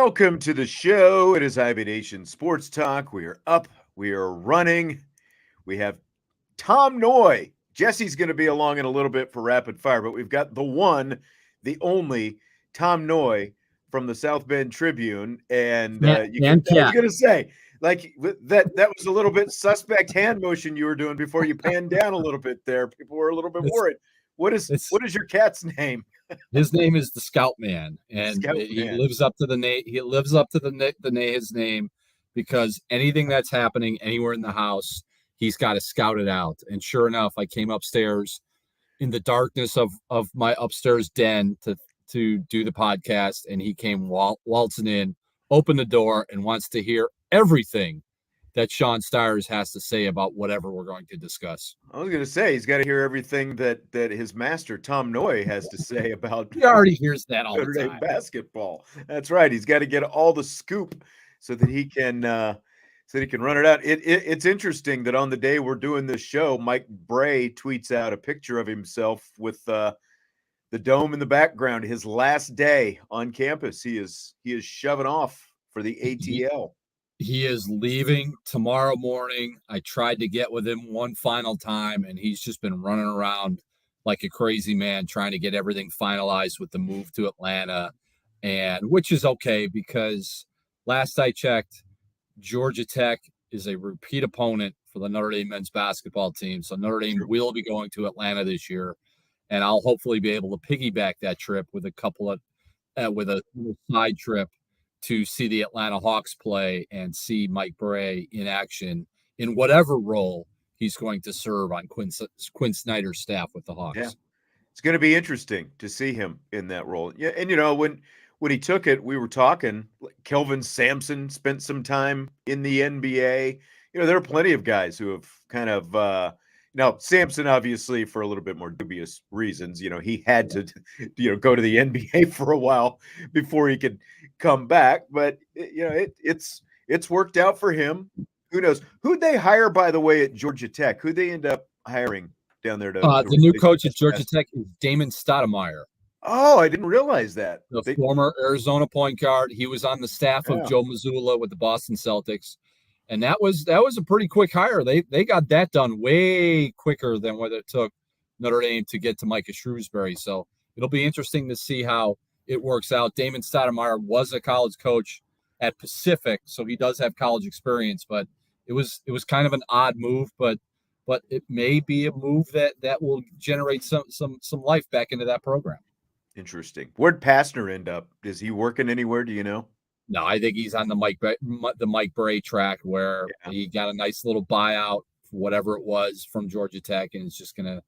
Welcome to the show. It is IB Nation Sports Talk. We are up. We are running. We have Tom Noie. Jesse's going to be along in a little bit for rapid fire, but we've got the one, the only Tom Noie from the South Bend Tribune. And I was going to say, like that was a little bit suspect hand motion you were doing before you panned down a little bit there. People were a little bit worried. What is your cat's name? His name is the Scout Man, and he lives up to the name. He lives up to his name, because anything that's happening anywhere in the house, he's got to scout it out. And sure enough, I came upstairs in the darkness of my upstairs den to do the podcast, and he came waltzing in, opened the door, and wants to hear everything that Sean Stiers has to say about whatever we're going to discuss. I was going to say, he's got to hear everything that his master, Tom Noie, has to say about he already hears that all Notre the Dame time. Basketball. That's right. He's got to get all the scoop so that he can run it out. It's interesting that on the day we're doing this show, Mike Bray tweets out a picture of himself with the dome in the background. His last day on campus. He is shoving off for the ATL. He is leaving tomorrow morning. I tried to get with him one final time, and he's just been running around like a crazy man trying to get everything finalized with the move to Atlanta, and which is okay, because last I checked, Georgia Tech is a repeat opponent for the Notre Dame men's basketball team. So Notre Dame will be going to Atlanta this year, and I'll hopefully be able to piggyback that trip with with a side trip to see the Atlanta Hawks play and see Mike Bray in action in whatever role he's going to serve on Quinn Snyder's staff with the Hawks. Yeah. It's going to be interesting to see him in that role. Yeah, and when he took it, we were talking, Kelvin Sampson spent some time in the NBA. There are plenty of guys who have kind of now, Sampson, obviously, for a little bit more dubious reasons, he had to, go to the NBA for a while before he could come back. But, it's worked out for him. Who knows? Who'd they hire, by the way, at Georgia Tech? Who'd they end up hiring down there? The new coach at Georgia Tech is Damon Stoudemire. Oh, I didn't realize that. The former Arizona point guard. He was on the staff of Joe Mazzulla with the Boston Celtics. And that was a pretty quick hire. They got that done way quicker than what it took Notre Dame to get to Micah Shrewsberry. So it'll be interesting to see how it works out. Damon Stoudemire was a college coach at Pacific, so he does have college experience. But it was kind of an odd move, but it may be a move that will generate some life back into that program. Interesting. Where'd Pastner end up? Is he working anywhere? Do you know? No, I think he's on the Mike Bray track, where he got a nice little buyout for whatever it was from Georgia Tech, and it's just kind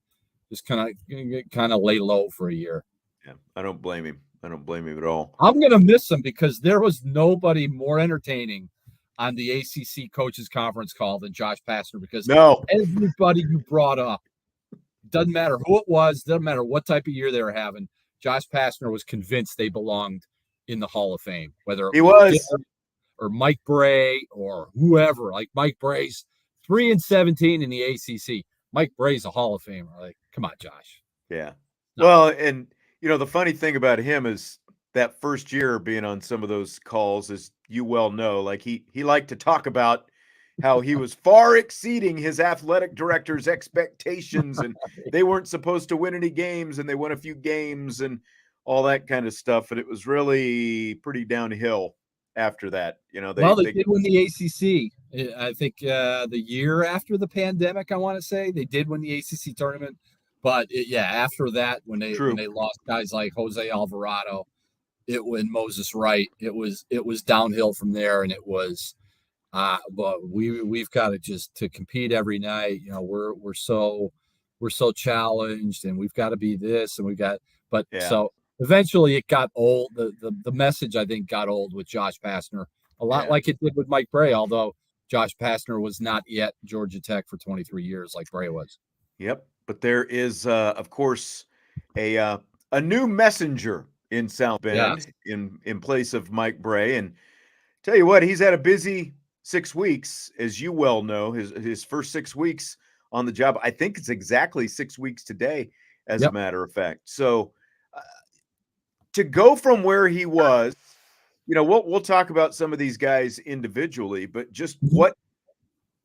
of lay low for a year. Yeah, I don't blame him. I don't blame him at all. I'm gonna miss him, because there was nobody more entertaining on the ACC coaches conference call than Josh Pastner, because everybody you brought up, doesn't matter who it was, doesn't matter what type of year they were having, Josh Pastner was convinced they belonged in the Hall of Fame, whether it was or Mike Bray or whoever. Like, Mike Bray's 3-17 in the ACC. Mike Bray's a Hall of Famer. Like, come on, Josh. Yeah. No. Well, and the funny thing about him is that first year being on some of those calls, as you well know, like he liked to talk about how he was far exceeding his athletic director's expectations, and they weren't supposed to win any games, and they won a few games, and all that kind of stuff. And it was really pretty downhill after that. They did win the ACC. I think the year after the pandemic, I want to say they did win the ACC tournament. But after that, when they lost guys like Jose Alvarado, and Moses Wright, it was downhill from there. And it was, but we've got to compete every night. We're so challenged, and we've got to be this, and so eventually it got old. The message, I think, got old with Josh Pastner, a lot like it did with Mike Bray, although Josh Pastner was not yet Georgia Tech for 23 years like Bray was. Yep. But there is, of course, a new messenger in South Bend in place of Mike Bray. And tell you what, he's had a busy 6 weeks, as you well know, his first 6 weeks on the job. I think it's exactly 6 weeks today, as a matter of fact. So to go from where he was we'll talk about some of these guys individually, but just what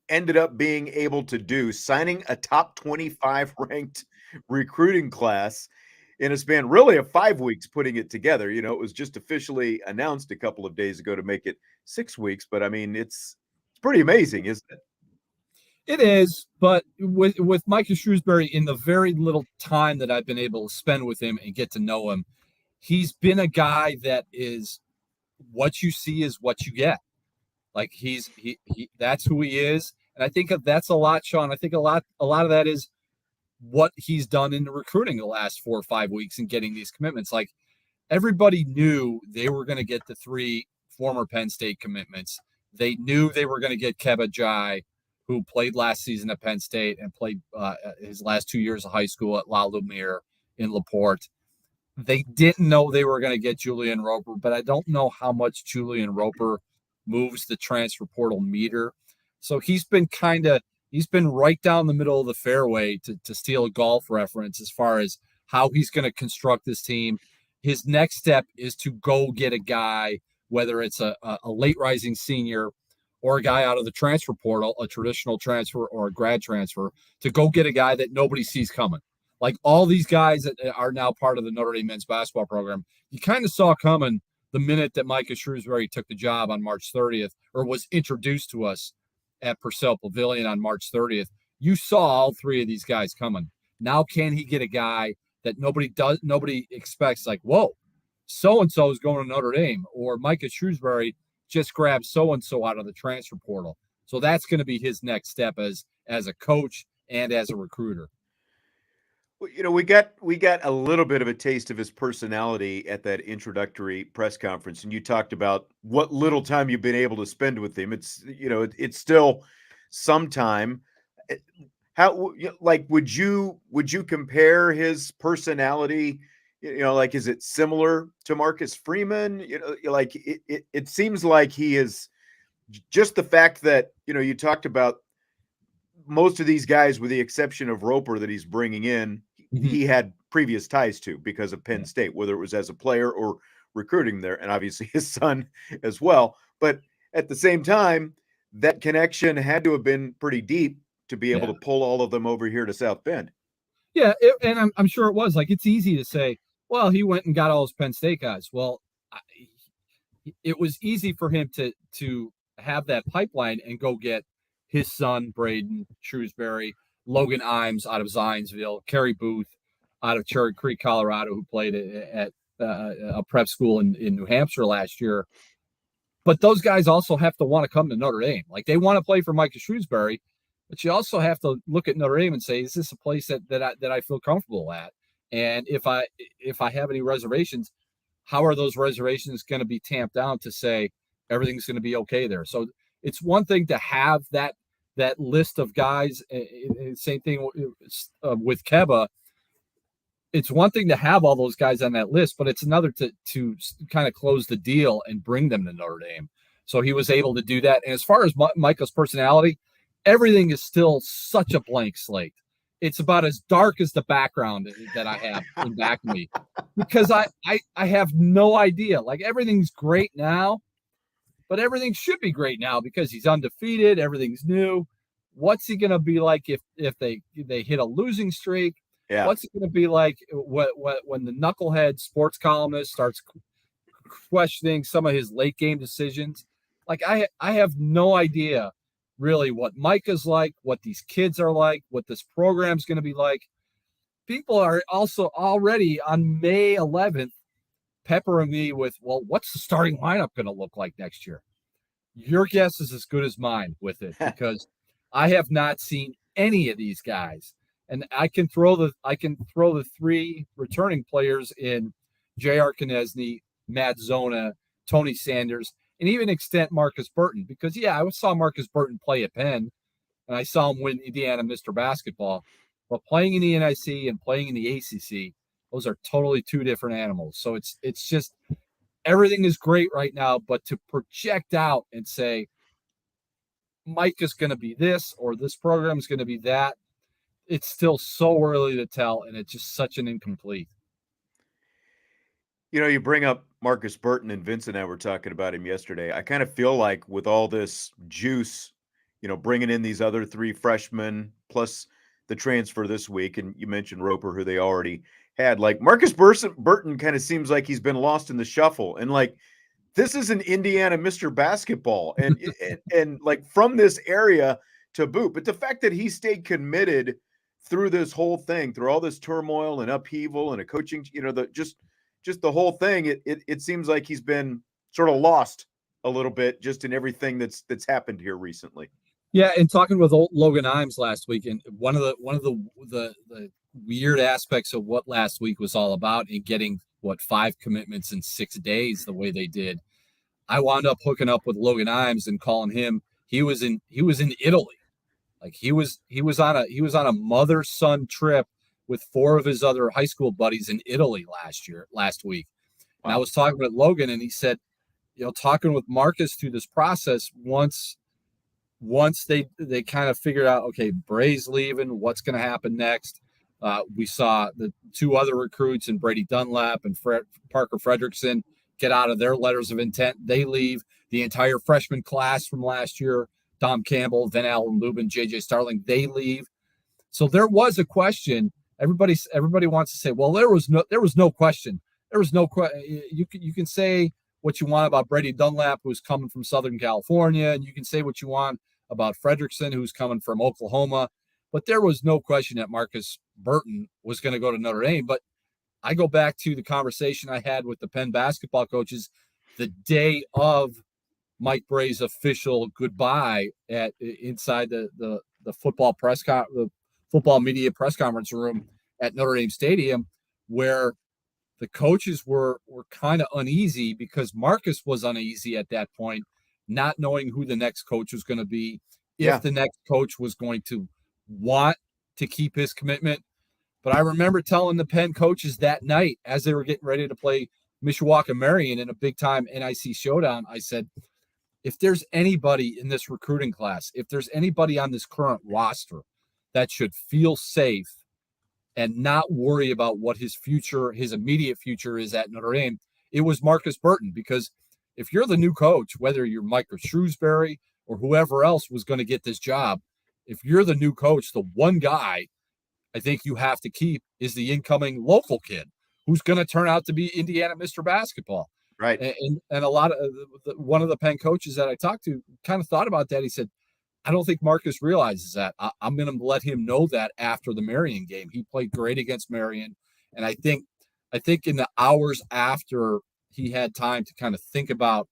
ended up being able to do, signing a top 25 ranked recruiting class in a span really of 5 weeks, putting it together. It was just officially announced a couple of days ago to make it 6 weeks, but I mean, it's pretty amazing, isn't it? It is, but with Micah Shrewsberry, in the very little time that I've been able to spend with him and get to know him, he's been a guy that is what you see is what you get. Like he that's who he is, and I think that's a lot, Sean. I think a lot of that is what he's done in the recruiting the last 4 or 5 weeks and getting these commitments. Like everybody knew they were going to get the 3 former Penn State commitments. They knew they were going to get Keba Jai, who played last season at Penn State and played his last 2 years of high school at La Lumiere in LaPorte. They didn't know they were going to get Julian Roper, but I don't know how much Julian Roper moves the transfer portal meter. So he's been right down the middle of the fairway, to steal a golf reference, as far as how he's going to construct this team. His next step is to go get a guy, whether it's a late rising senior or a guy out of the transfer portal, a traditional transfer or a grad transfer, to go get a guy that nobody sees coming. Like all these guys that are now part of the Notre Dame men's basketball program, you kind of saw coming the minute that Micah Shrewsberry took the job on March 30th, or was introduced to us at Purcell Pavilion on March 30th. You saw all 3 of these guys coming. Now, can he get a guy that nobody expects, like, whoa, so-and-so is going to Notre Dame, or Micah Shrewsberry just grabbed so-and-so out of the transfer portal. So that's going to be his next step as a coach and as a recruiter. Well, we got a little bit of a taste of his personality at that introductory press conference, and you talked about what little time you've been able to spend with him. It's it's still some time. How would you compare his personality? Like, is it similar to Marcus Freeman? Like it seems like he is, just the fact that you talked about most of these guys, with the exception of Roper that he's bringing in, he had previous ties to because of Penn State, whether it was as a player or recruiting there, and obviously his son as well. But at the same time, that connection had to have been pretty deep to be able to pull all of them over here to South Bend. Yeah, and I'm sure it was. Like, it's easy to say, well, he went and got all his Penn State guys. Well, it was easy for him to have that pipeline and go get his son, Braden Shrewsberry, Logan Imes out of Zionsville, Carrie Booth out of Cherry Creek, Colorado, who played at a prep school in New Hampshire last year. But those guys also have to want to come to Notre Dame. Like, they want to play for Micah Shrewsberry, but you also have to look at Notre Dame and say, is this a place that I feel comfortable at? And if I have any reservations, how are those reservations going to be tamped down to say everything's going to be okay there? So it's one thing to have that list of guys. Same thing with Keba. It's one thing to have all those guys on that list, but it's another to kind of close the deal and bring them to Notre Dame. So he was able to do that. And as far as Michael's personality, everything is still such a blank slate. It's about as dark as the background that I have in back of me, because I have no idea. Like, everything's great now, but everything should be great now because he's undefeated. Everything's new. What's he going to be like if they hit a losing streak? Yeah. What's it going to be like when the knucklehead sports columnist starts questioning some of his late game decisions? Like, I have no idea really what Micah's like, what these kids are like, what this program's going to be like. People are also already on May 11th peppering me with, well, what's the starting lineup going to look like next year? Your guess is as good as mine with it, because I have not seen any of these guys. And I can throw the 3 returning players in J.R. Konieczny, Matt Zona, Tony Sanders, and even extent Marcus Burton, because I saw Marcus Burton play at Penn, and I saw him win Indiana Mr. Basketball. But playing in the NIC and playing in the ACC, those are totally 2 different animals. So it's just, everything is great right now, but to project out and say Mike is going to be this or this program is going to be that, it's still so early to tell, and it's just such an incomplete. You bring up Marcus Burton, and Vince and I were talking about him yesterday. I kind of feel like with all this juice, bringing in these other three freshmen plus the transfer this week, and you mentioned Roper, who they already had. Like Marcus Burton kind of seems like he's been lost in the shuffle, and like this is an Indiana Mr. Basketball, and like from this area to boot. But the fact that he stayed committed through this whole thing, through all this turmoil and upheaval and a coaching, just the whole thing, it seems like he's been sort of lost a little bit just in everything that's happened here recently. Yeah, and talking with old Logan Imes last week, and one of the weird aspects of what last week was all about in getting 5 commitments in 6 days the way they did. I wound up hooking up with Logan Imes and calling him. He was in Italy. Like he was on a mother-son trip with 4 of his other high school buddies in Italy last week. Wow. And I was talking with Logan, and he said, talking with Marcus through this process, once they kind of figured out, okay, Bray's leaving, what's going to happen next? We saw the 2 other recruits in Brady Dunlap and Parker Fredrickson get out of their letters of intent. They leave. The entire freshman class from last year, Dom Campbell, then Alan Lubin, JJ Starling, they leave. So there was a question. Everybody wants to say, well, there was no question. There was no question. You can say what you want about Brady Dunlap, who's coming from Southern California, and you can say what you want about Fredrickson, who's coming from Oklahoma, but there was no question that Marcus Burton was going to go to Notre Dame. But I go back to the conversation I had with the Penn basketball coaches the day of Mike Bray's official goodbye inside the football the football media press conference room at Notre Dame Stadium, where the coaches were kind of uneasy because Marcus was uneasy at that point, not knowing who the next coach was going to be, if the next coach was going to want to keep his commitment. But I remember telling the Penn coaches that night as they were getting ready to play Mishawaka-Marion in a big-time NIC showdown, I said, if there's anybody in this recruiting class, if there's anybody on this current roster that should feel safe and not worry about what his immediate future is at Notre Dame, it was Marcus Burton. Because if you're the new coach, whether you're Micah Shrewsberry or whoever else was going to get this job, if you're the new coach, the one guy I think you have to keep is the incoming local kid who's going to turn out to be Indiana Mr. Basketball. Right. And a lot of one of the Penn coaches that I talked to kind of thought about that. He said, I don't think Marcus realizes that. I'm going to let him know that after the Marion game. He played great against Marion. And I think in the hours after he had time to kind of think about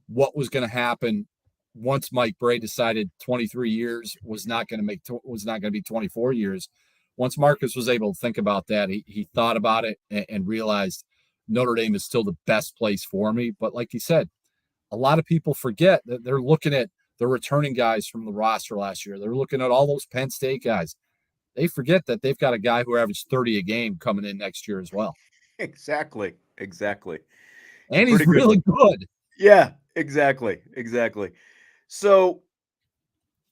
what was going to happen once Mike Bray decided 23 years was not going to be 24 years. Once Marcus was able to think about that, he thought about it and realized Notre Dame is still the best place for me. But like you said, a lot of people forget that they're looking at the returning guys from the roster last year. They're looking at all those Penn State guys. They forget that they've got a guy who averaged 30 a game coming in next year as well. Exactly. And he's really good. Yeah, exactly. So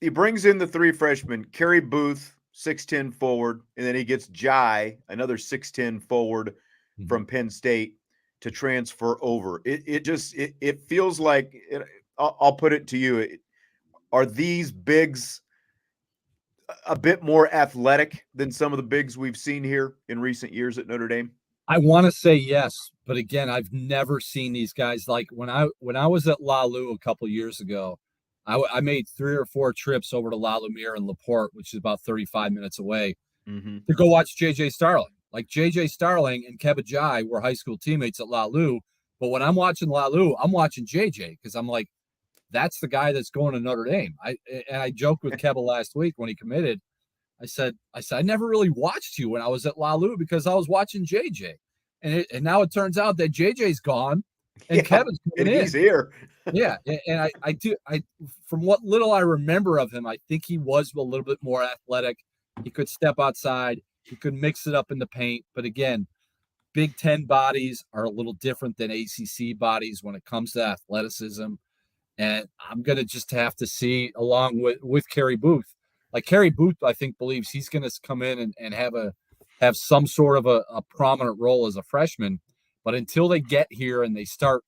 he brings in the 3 freshmen, Carrie Booth, 6'10" forward, and then he gets Jai, another 6'10" forward from Penn State, to transfer over. It feels like I'll put it to you. Are these bigs a bit more athletic than some of the bigs we've seen here in recent years at Notre Dame? I want to say yes, but again, I've never seen these guys. Like when I was at La Lu a couple years ago, I made 3 or 4 trips over to La Lumiere and LaPorte, which is about 35 minutes away, to go watch JJ Starling. Like JJ Starling and Keba Jai were high school teammates at La Lu, but when I'm watching La Lu, I'm watching JJ because I'm like, that's the guy that's going to Notre Dame. I joked with Keba last week when he committed. I said, I never really watched you when I was at La Lu because I was watching JJ. And now it turns out that JJ's gone and Kevin's coming in. He's here. Yeah. And I from what little I remember of him, I think he was a little bit more athletic. He could step outside. He could mix it up in the paint. But again, Big Ten bodies are a little different than ACC bodies when it comes to athleticism. And I'm going to just have to see along with Carrie Booth. Like Carrie Booth, I think, believes he's going to come in and have some sort of a prominent role as a freshman. But until they get here and they start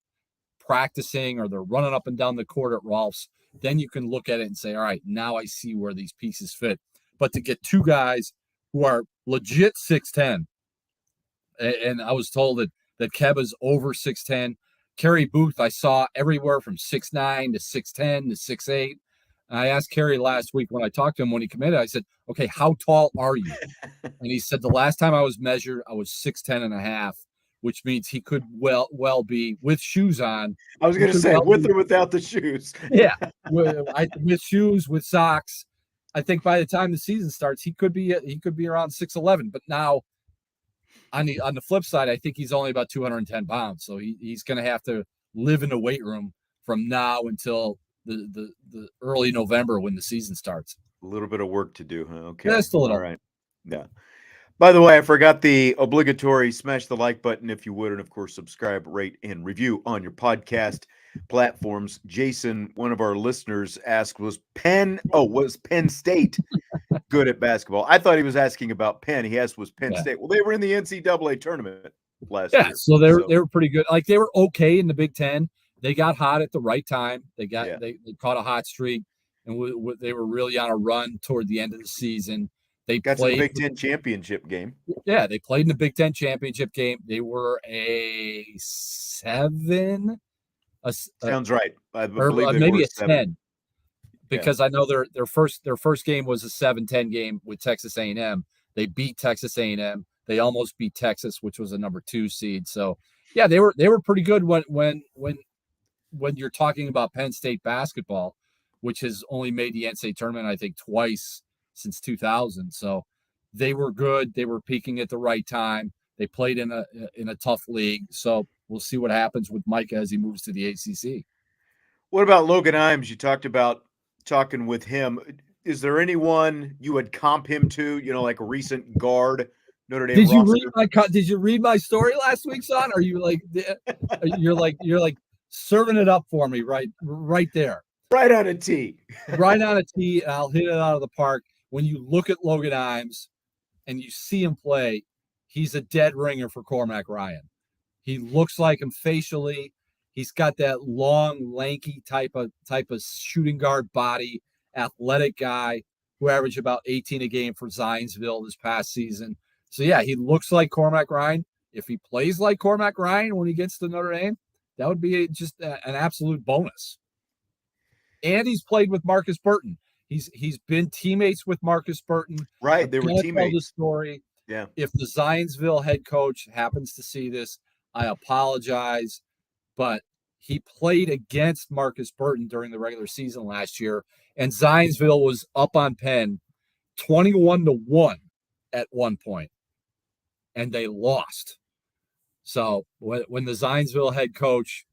practicing or they're running up and down the court at Rolf's, then you can look at it and say, all right, now I see where these pieces fit. But to get two guys who are legit 6'10", and I was told that Keba's over 6'10". Carrie Booth, I saw everywhere from 6'9" to 6'10" to 6'8". I asked Carrie last week when I talked to him when he committed, I said, okay, how tall are you? And he said, the last time I was measured, I was 6'10" and a half, which means he could well be with shoes on. I was going to say, with or without the shoes. Yeah, with shoes, with socks. I think by the time the season starts, he could be around 6'11". But now, on the flip side, I think he's only about 210 pounds, so he's going to have to live in the weight room from now until the early November when the season starts. A little bit of work to do, huh? Okay, that's all right. Yeah. By the way, I forgot the obligatory smash the like button if you would, and of course subscribe, rate, and review on your podcast platforms. Jason, one of our listeners, asked, was Penn State good at basketball? I thought he was asking about Penn. He asked, was Penn State? Well, they were in the NCAA tournament last year. So they were pretty good. Like, they were okay in the Big Ten. They got hot at the right time. They caught a hot streak, and they were really on a run toward the end of the season. They got played the Big Ten championship game. Yeah, they played in the Big Ten championship game. They were a 7. Sounds right. I believe maybe a 10, because I know their first game was a 7-10 game with Texas A&M. They beat Texas A&M. They almost beat Texas, which was a number 2 seed. So yeah, they were pretty good when you're talking about Penn State basketball, which has only made the NCAA tournament, I think, twice since 2000. So they were good. They were peaking at the right time. They played in a tough league. So we'll see what happens with Micah as he moves to the ACC. What about Logan Imes? You talked about talking with him. Is there anyone you would comp him to, like a recent guard, Notre Dame roster? Did you read my story last week, son? Are you like, you're like serving it up for me right there. Right on a tee. Right on a tee. I'll hit it out of the park. When you look at Logan Imes and you see him play, he's a dead ringer for Cormac Ryan. He looks like him facially. He's got that long, lanky type of shooting guard body, athletic guy who averaged about 18 a game for Zionsville this past season. So yeah, he looks like Cormac Ryan. If he plays like Cormac Ryan when he gets to Notre Dame, that would be just an absolute bonus. And he's played with Marcus Burton. He's been teammates with Marcus Burton. Right, they were teammates. The story. Yeah. If the Zionsville head coach happens to see this, I apologize, but he played against Marcus Burton during the regular season last year, and Zionsville was up on Penn 21-1 at one point, and they lost. So when the Zionsville head coach,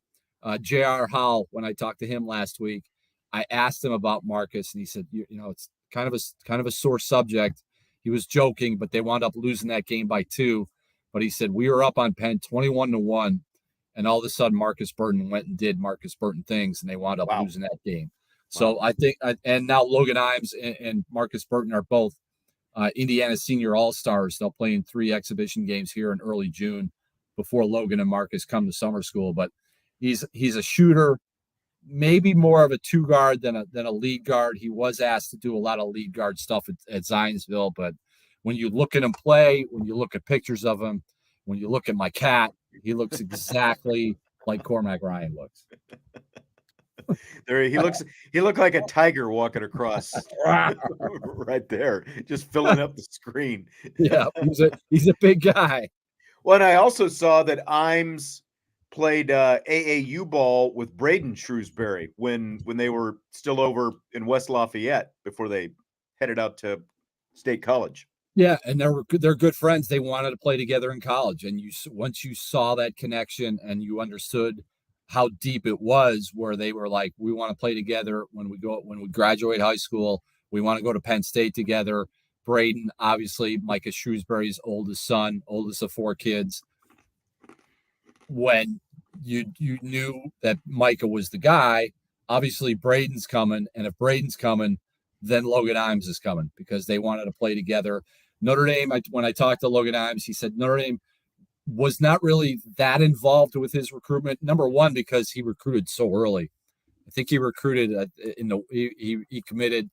J.R. Howell, when I talked to him last week, I asked him about Marcus, and he said, it's kind of a sore subject. He was joking, but they wound up losing that game by 2. But he said, we were up on Penn 21-1, and all of a sudden Marcus Burton went and did Marcus Burton things, and they wound up losing that game. So I think, and now Logan Imes and Marcus Burton are both Indiana senior all-stars. They'll play in 3 exhibition games here in early June before Logan and Marcus come to summer school. But he's a shooter, maybe more of a 2 guard than a lead guard. He was asked to do a lot of lead guard stuff at Zionsville, but when you look at him play, when you look at pictures of him, when you look at my cat, he looks exactly like Cormac Ryan looks. There he looked like a tiger walking across right there, just filling up the screen. Yeah, he's a big guy. Well, and I also saw that Imes played AAU ball with Braden Shrewsberry when they were still over in West Lafayette before they headed out to State College. Yeah, and they're good friends. They wanted to play together in college, and once you saw that connection and you understood how deep it was, where they were like, we want to play together when we graduate high school. We want to go to Penn State together. Braden, obviously, Micah Shrewsberry's oldest son, oldest of 4 kids. When you knew that Micah was the guy, obviously Braden's coming, and if Braden's coming, then Logan Imes is coming, because they wanted to play together. Notre Dame, when I talked to Logan Imes, he said Notre Dame was not really that involved with his recruitment. Number one, because he recruited so early. I think he recruited he committed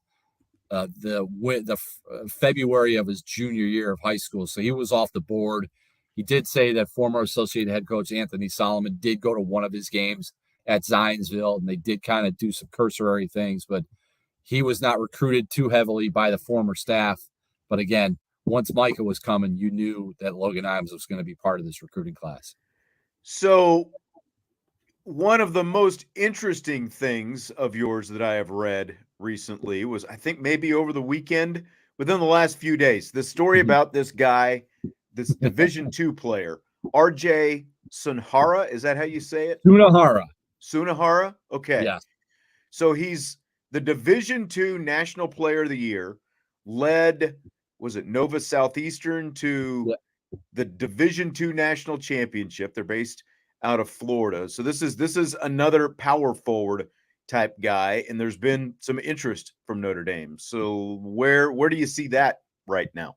February of his junior year of high school, so he was off the board. He did say that former associate head coach Anthony Solomon did go to one of his games at Zionsville, and they did kind of do some cursory things, but he was not recruited too heavily by the former staff. But again, once Micah was coming, you knew that Logan Imes was going to be part of this recruiting class. So one of the most interesting things of yours that I have read recently was, I think maybe over the weekend, within the last few days, the story about this guy, this Division II player, RJ Sunahara. Is that how you say it? Sunahara. Okay. Yeah. So he's the Division II National Player of the Year, led, was it Nova Southeastern to the Division II National Championship. They're based out of Florida. So this is another power forward type guy, and there's been some interest from Notre Dame. So where do you see that right now?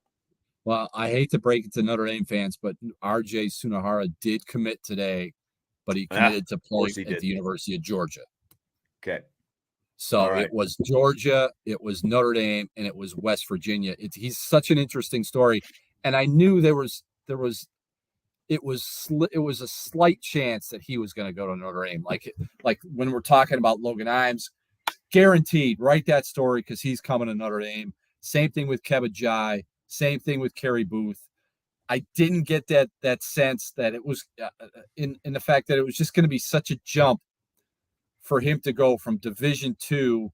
Well, I hate to break it to Notre Dame fans, but RJ Sunahara did commit today, but he committed to play at the University of Georgia. Okay. So It was Georgia, it was Notre Dame, and it was West Virginia. He's such an interesting story, and I knew it was a slight chance that he was going to go to Notre Dame. Like when we're talking about Logan Imes, guaranteed, write that story because he's coming to Notre Dame. Same thing with Kevin Jai. Same thing with Carrie Booth. I didn't get that sense that it was in the fact that it was just going to be such a jump for him to go from a Division II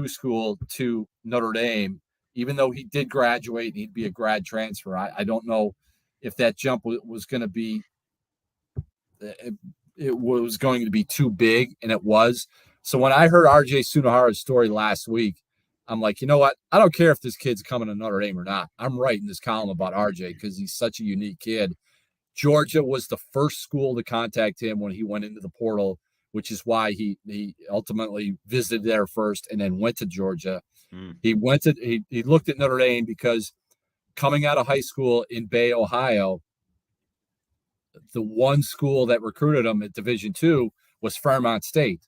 school to Notre Dame, even though he did graduate and he'd be a grad transfer. I don't know if that jump was going to be too big, and it was. So when I heard RJ Sunahara's story last week, I'm like, you know what? I don't care if this kid's coming to Notre Dame or not. I'm writing this column about RJ because he's such a unique kid. Georgia was the first school to contact him when he went into the portal, which is why he ultimately visited there first and then went to Georgia. He looked at Notre Dame because coming out of high school in Bay, Ohio, the one school that recruited him at Division II was Fairmont State.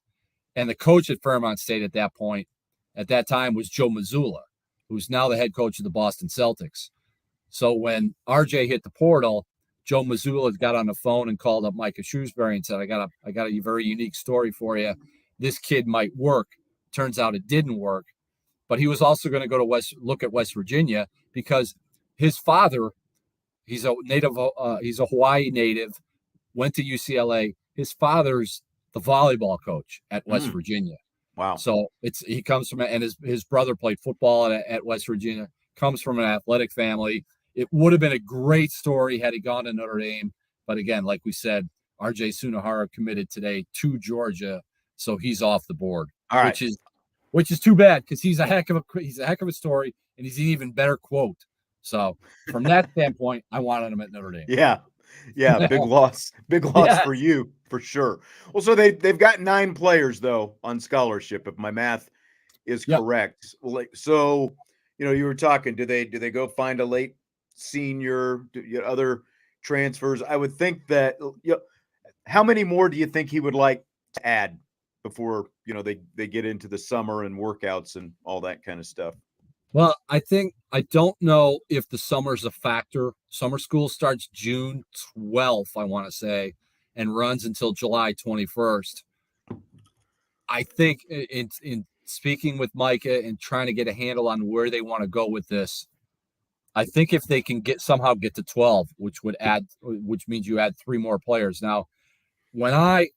And the coach at Fairmont State at that time was Joe Mazzulla, who's now the head coach of the Boston Celtics. So when RJ hit the portal, Joe Mazzulla got on the phone and called up Micah Shrewsberry and said, I got a very unique story for you. This kid might work. Turns out it didn't work. But he was also going to go to look at West Virginia because his father, he's a Hawaii native, went to UCLA. His father's the volleyball coach at West Virginia. Wow. So he comes from, and his brother played football at West Virginia, comes from an athletic family. It would have been a great story had he gone to Notre Dame. But again, like we said, RJ Sunahara committed today to Georgia, so he's off the board. All right. Which is too bad because he's a heck of a story, and he's an even better quote. So from that standpoint, I wanted him at Notre Dame. Yeah. Big loss for you for sure. Well, so they've got 9 players though on scholarship, if my math is correct. Well, so you were talking. Do they go find a late senior? Other transfers? I would think that. How many more do you think he would like to add before they get into the summer and workouts and all that kind of stuff? Well, I don't know if the summer's a factor. Summer school starts June 12th, I want to say, and runs until July 21st. I think in speaking with Micah and trying to get a handle on where they want to go with this, I think if they can somehow get to 12, which means you add 3 more players. Now, when I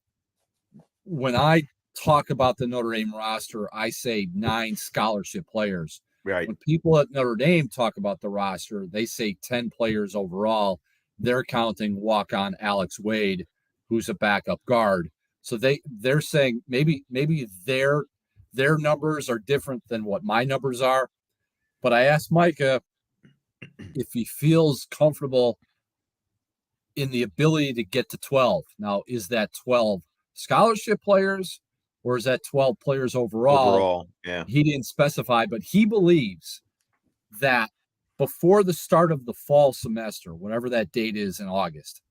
talk about the Notre Dame roster, I say 9 scholarship players. Right. When people at Notre Dame talk about the roster, they say 10 players overall. They're counting walk-on Alex Wade, who's a backup guard. So they're saying maybe their numbers are different than what my numbers are. But I asked Micah if he feels comfortable in the ability to get to 12. Now, is that 12 scholarship players? Or is that 12 players overall? Yeah. He didn't specify, but he believes that before the start of the fall semester, whatever that date is in August,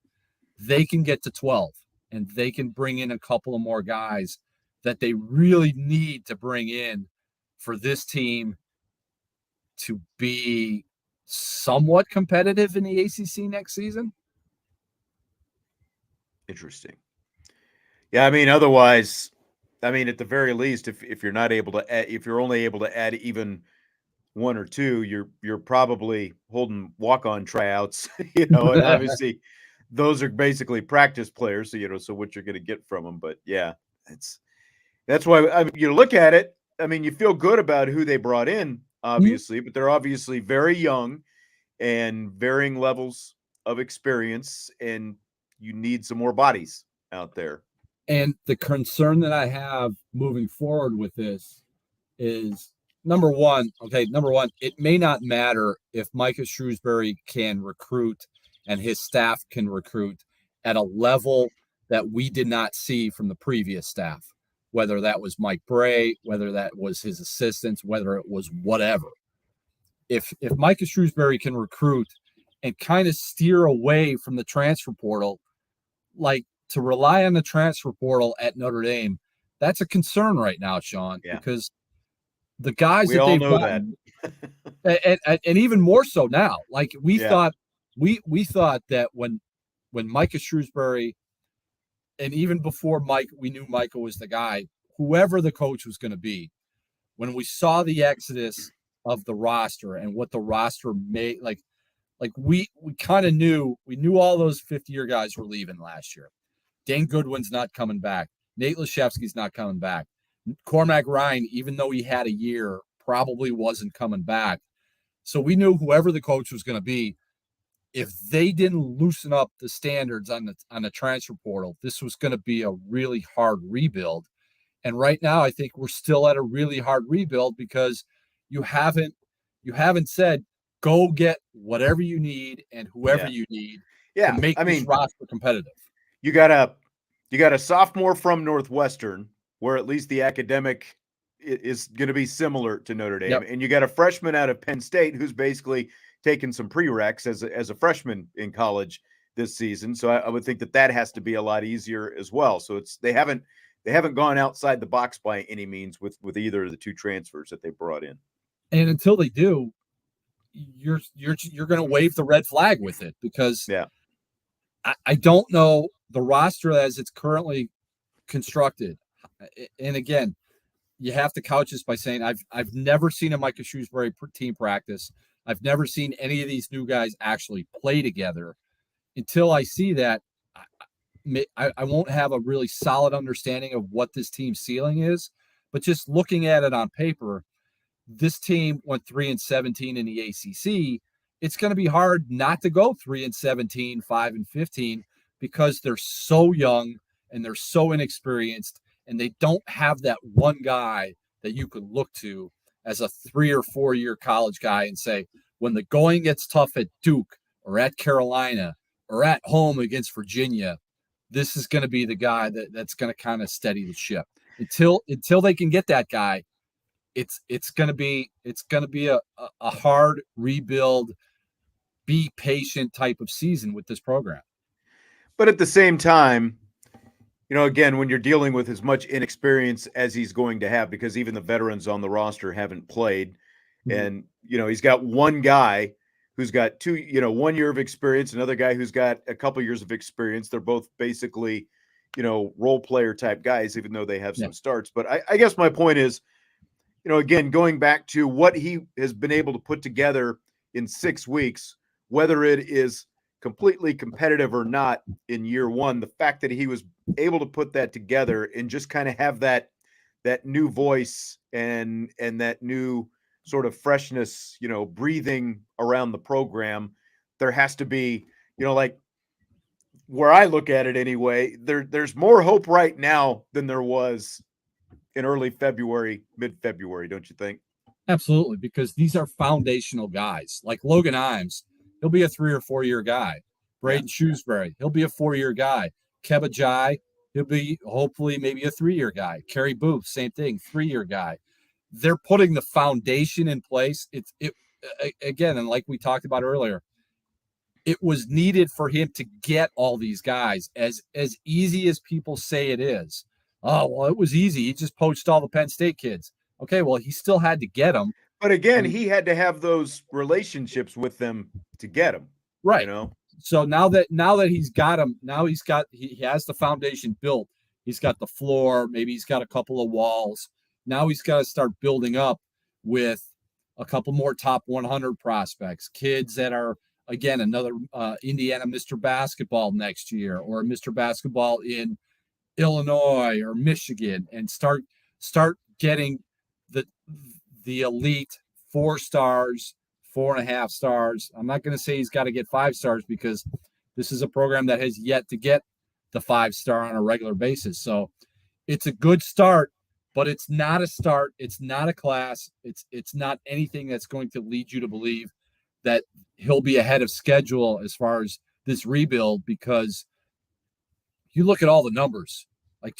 they can get to 12 and they can bring in a couple of more guys that they really need to bring in for this team to be somewhat competitive in the ACC next season. Interesting. Yeah, I mean, otherwise, I mean, at the very least, if you're not able to add, if you're only able to add even one or two, you're probably holding walk-on tryouts, and obviously those are basically practice players, so so what you're going to get from them. But yeah, that's why I mean, you look at it. I mean, you feel good about who they brought in, obviously, but they're obviously very young and varying levels of experience, and you need some more bodies out there. And the concern that I have moving forward with this is number one, it may not matter if Micah Shrewsberry can recruit and his staff can recruit at a level that we did not see from the previous staff, whether that was Mike Bray, whether that was his assistants, whether it was whatever. If Micah Shrewsberry can recruit and kind of steer away from the transfer portal, like to rely on the transfer portal at Notre Dame, that's a concern right now, Sean, because the guys we that all they've know gotten, and even more so now, like we thought that when Micah Shrewsberry, and even before we knew Micah was the guy, whoever the coach was going to be, when we saw the exodus of the roster and what the roster made, like we kind of knew all those 50-year guys were leaving last year. Dane Goodwin's not coming back. Nate Lashevsky's not coming back. Cormac Ryan, even though he had a year, probably wasn't coming back. So we knew whoever the coach was going to be, if they didn't loosen up the standards on the transfer portal, this was going to be a really hard rebuild. And right now, I think we're still at a really hard rebuild because you haven't said, go get whatever you need and whoever you need to make this roster competitive. You got a sophomore from Northwestern, where at least the academic is going to be similar to Notre Dame, and you got a freshman out of Penn State who's basically taken some prereqs as a freshman in college this season. So I would think that has to be a lot easier as well. So they haven't gone outside the box by any means with either of the two transfers that they brought in. And until they do, you're going to wave the red flag with it because I don't know the roster as it's currently constructed. And again, you have to couch this by saying I've never seen a Micah Shrewsberry team practice. I've never seen any of these new guys actually play together. Until I see that, I won't have a really solid understanding of what this team's ceiling is. But just looking at it on paper, this team went 3-17 in the ACC. It's going to be hard not to go 3-17, 5-15, because they're so young and they're so inexperienced, and they don't have that one guy that you could look to as a 3 or 4 year college guy and say, when the going gets tough at Duke or at Carolina or at home against Virginia, this is going to be the guy that's going to kind of steady the ship. Until they can get that guy, it's going to be a hard rebuild, be patient type of season with this program. But at the same time, again, when you're dealing with as much inexperience as he's going to have, because even the veterans on the roster haven't played, and he's got one guy who's got 1 year of experience, another guy who's got a couple years of experience. They're both basically, role player type guys, even though they have some starts. But I guess my point is, again, going back to what he has been able to put together in 6 weeks, whether it is completely competitive or not in year one, the fact that he was able to put that together and just kind of have that new voice and that new sort of freshness, breathing around the program, there has to be, like where I look at it anyway, there's more hope right now than there was in early February, mid-February, don't you think? Absolutely, because these are foundational guys. Like Logan Imes, he'll be a 3 or 4 year guy. Braden Shrewsberry, he'll be a 4 year guy. Keba Jai, he'll be hopefully maybe a 3 year guy. Carrie Booth, same thing, 3 year guy. They're putting the foundation in place. again, and like we talked about earlier, it was needed for him to get all these guys. As easy as people say it is. Oh, well, it was easy. He just poached all the Penn State kids. Okay, well, he still had to get them. But again, he had to have those relationships with them to get them. Right. You know? So now that he's got him, now he has the foundation built. He's got the floor. Maybe he's got a couple of walls. Now he's got to start building up with a couple more top 100 prospects, kids that are, again, another Indiana Mr. Basketball next year, or Mr. Basketball in Illinois or Michigan, and start getting the elite 4 stars, 4.5 stars. I'm not going to say he's got to get 5 stars, because this is a program that has yet to get the 5-star on a regular basis. So it's a good start, but it's not a start. It's not a class. It's not anything that's going to lead you to believe that he'll be ahead of schedule as far as this rebuild, because you look at all the numbers, like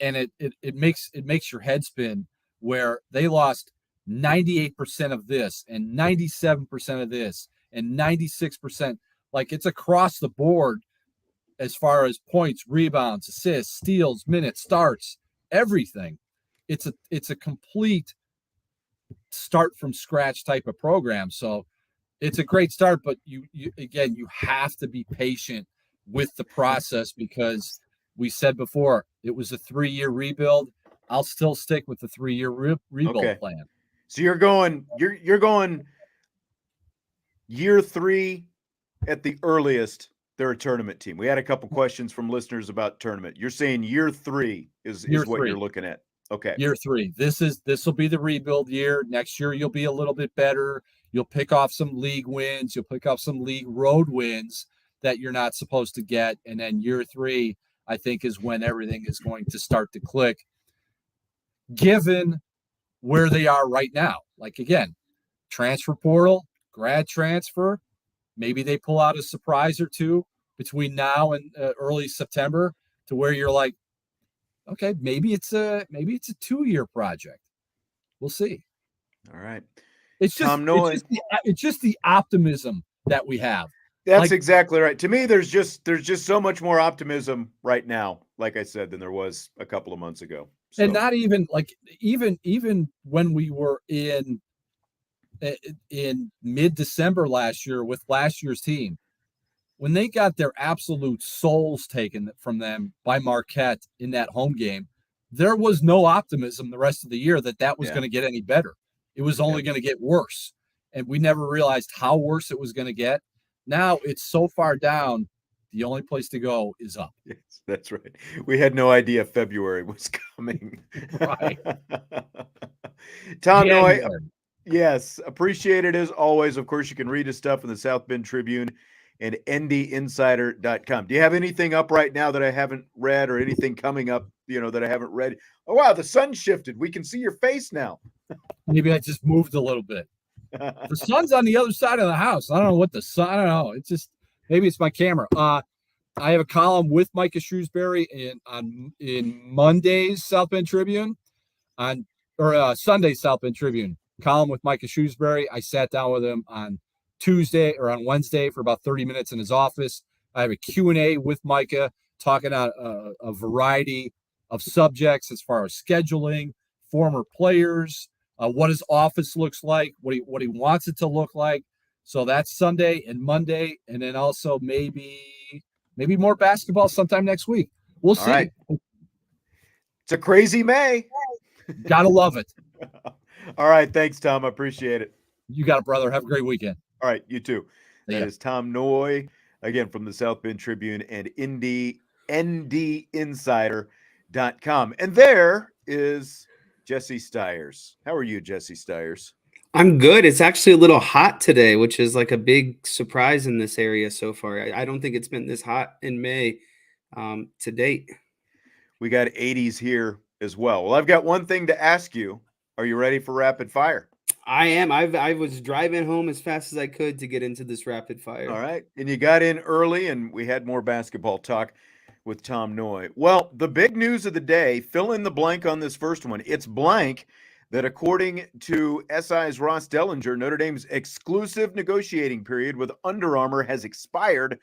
and it makes your head spin, where they lost 98% of this and 97% of this and 96%. Like, it's across the board as far as points, rebounds, assists, steals, minutes, starts, everything. It's a complete start from scratch type of program. So it's a great start, but you have to be patient with the process, because we said before it was a 3-year rebuild. I'll still stick with the 3-year rebuild plan. So you're going year 3 at the earliest. They're a tournament team. We had a couple questions from listeners about tournament. You're saying year 3 is what you're looking at. Okay. Year 3. This will be the rebuild year. Next year you'll be a little bit better. You'll pick off some league wins. You'll pick off some league road wins that you're not supposed to get. And then year 3, I think, is when everything is going to start to click, given where they are right now. Like, again, transfer portal, grad transfer. Maybe they pull out a surprise or two between now and early September, to where you're like, okay, maybe it's a 2-year project. We'll see. All right. It's just the optimism that we have. That's exactly right. To me, there's just so much more optimism right now, like I said, than there was a couple of months ago. So. And not even like even when we were in mid-December last year with last year's team, when they got their absolute souls taken from them by Marquette in that home game, there was no optimism the rest of the year that was going to get any better. It was only going to get worse. And we never realized how worse it was going to get. Now it's so far down, the only place to go is up. Yes, that's right. We had no idea February was coming. Right. Tom Noie, yes, appreciate it as always. Of course, you can read his stuff in the South Bend Tribune and ndinsider.com. Do you have anything up right now that I haven't read, or anything coming up, that I haven't read? Oh, wow, the sun shifted. We can see your face now. Maybe I just moved a little bit. The sun's on the other side of the house. I don't know what the sun. I don't know. It's just, maybe it's my camera. I have a column with Micah Shrewsberry in Monday's South Bend Tribune, Sunday's South Bend Tribune. Column with Micah Shrewsberry. I sat down with him on Tuesday or on Wednesday for about 30 minutes in his office. I have a Q&A with Micah, talking about a variety of subjects as far as scheduling, former players, what his office looks like, what he wants it to look like. So that's Sunday and Monday, and then also maybe more basketball sometime next week. We'll see. Right. It's a crazy May. Gotta love it. All right. Thanks, Tom. I appreciate it. You got it, brother. Have a great weekend. All right. You too. That is Tom Noie, again, from the South Bend Tribune and ndinsider.com. And there is Jesse Stiers. How are you, Jesse Stiers? I'm good. It's actually a little hot today, which is like a big surprise in this area so far. I don't think it's been this hot in May to date. We got 80s here as well. Well, I've got one thing to ask you. Are you ready for rapid fire? I am. I was driving home as fast as I could to get into this rapid fire. All right. And you got in early, and we had more basketball talk with Tom Noie. Well, the big news of the day, fill in the blank on this first one. It's blank. that according to SI's Ross Dellinger, Notre Dame's exclusive negotiating period with Under Armour has expired,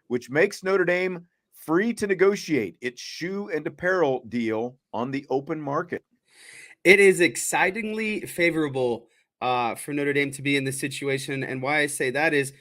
which makes Notre Dame free to negotiate its shoe and apparel deal on the open market. It is excitingly favorable for Notre Dame to be in this situation. And why I say that is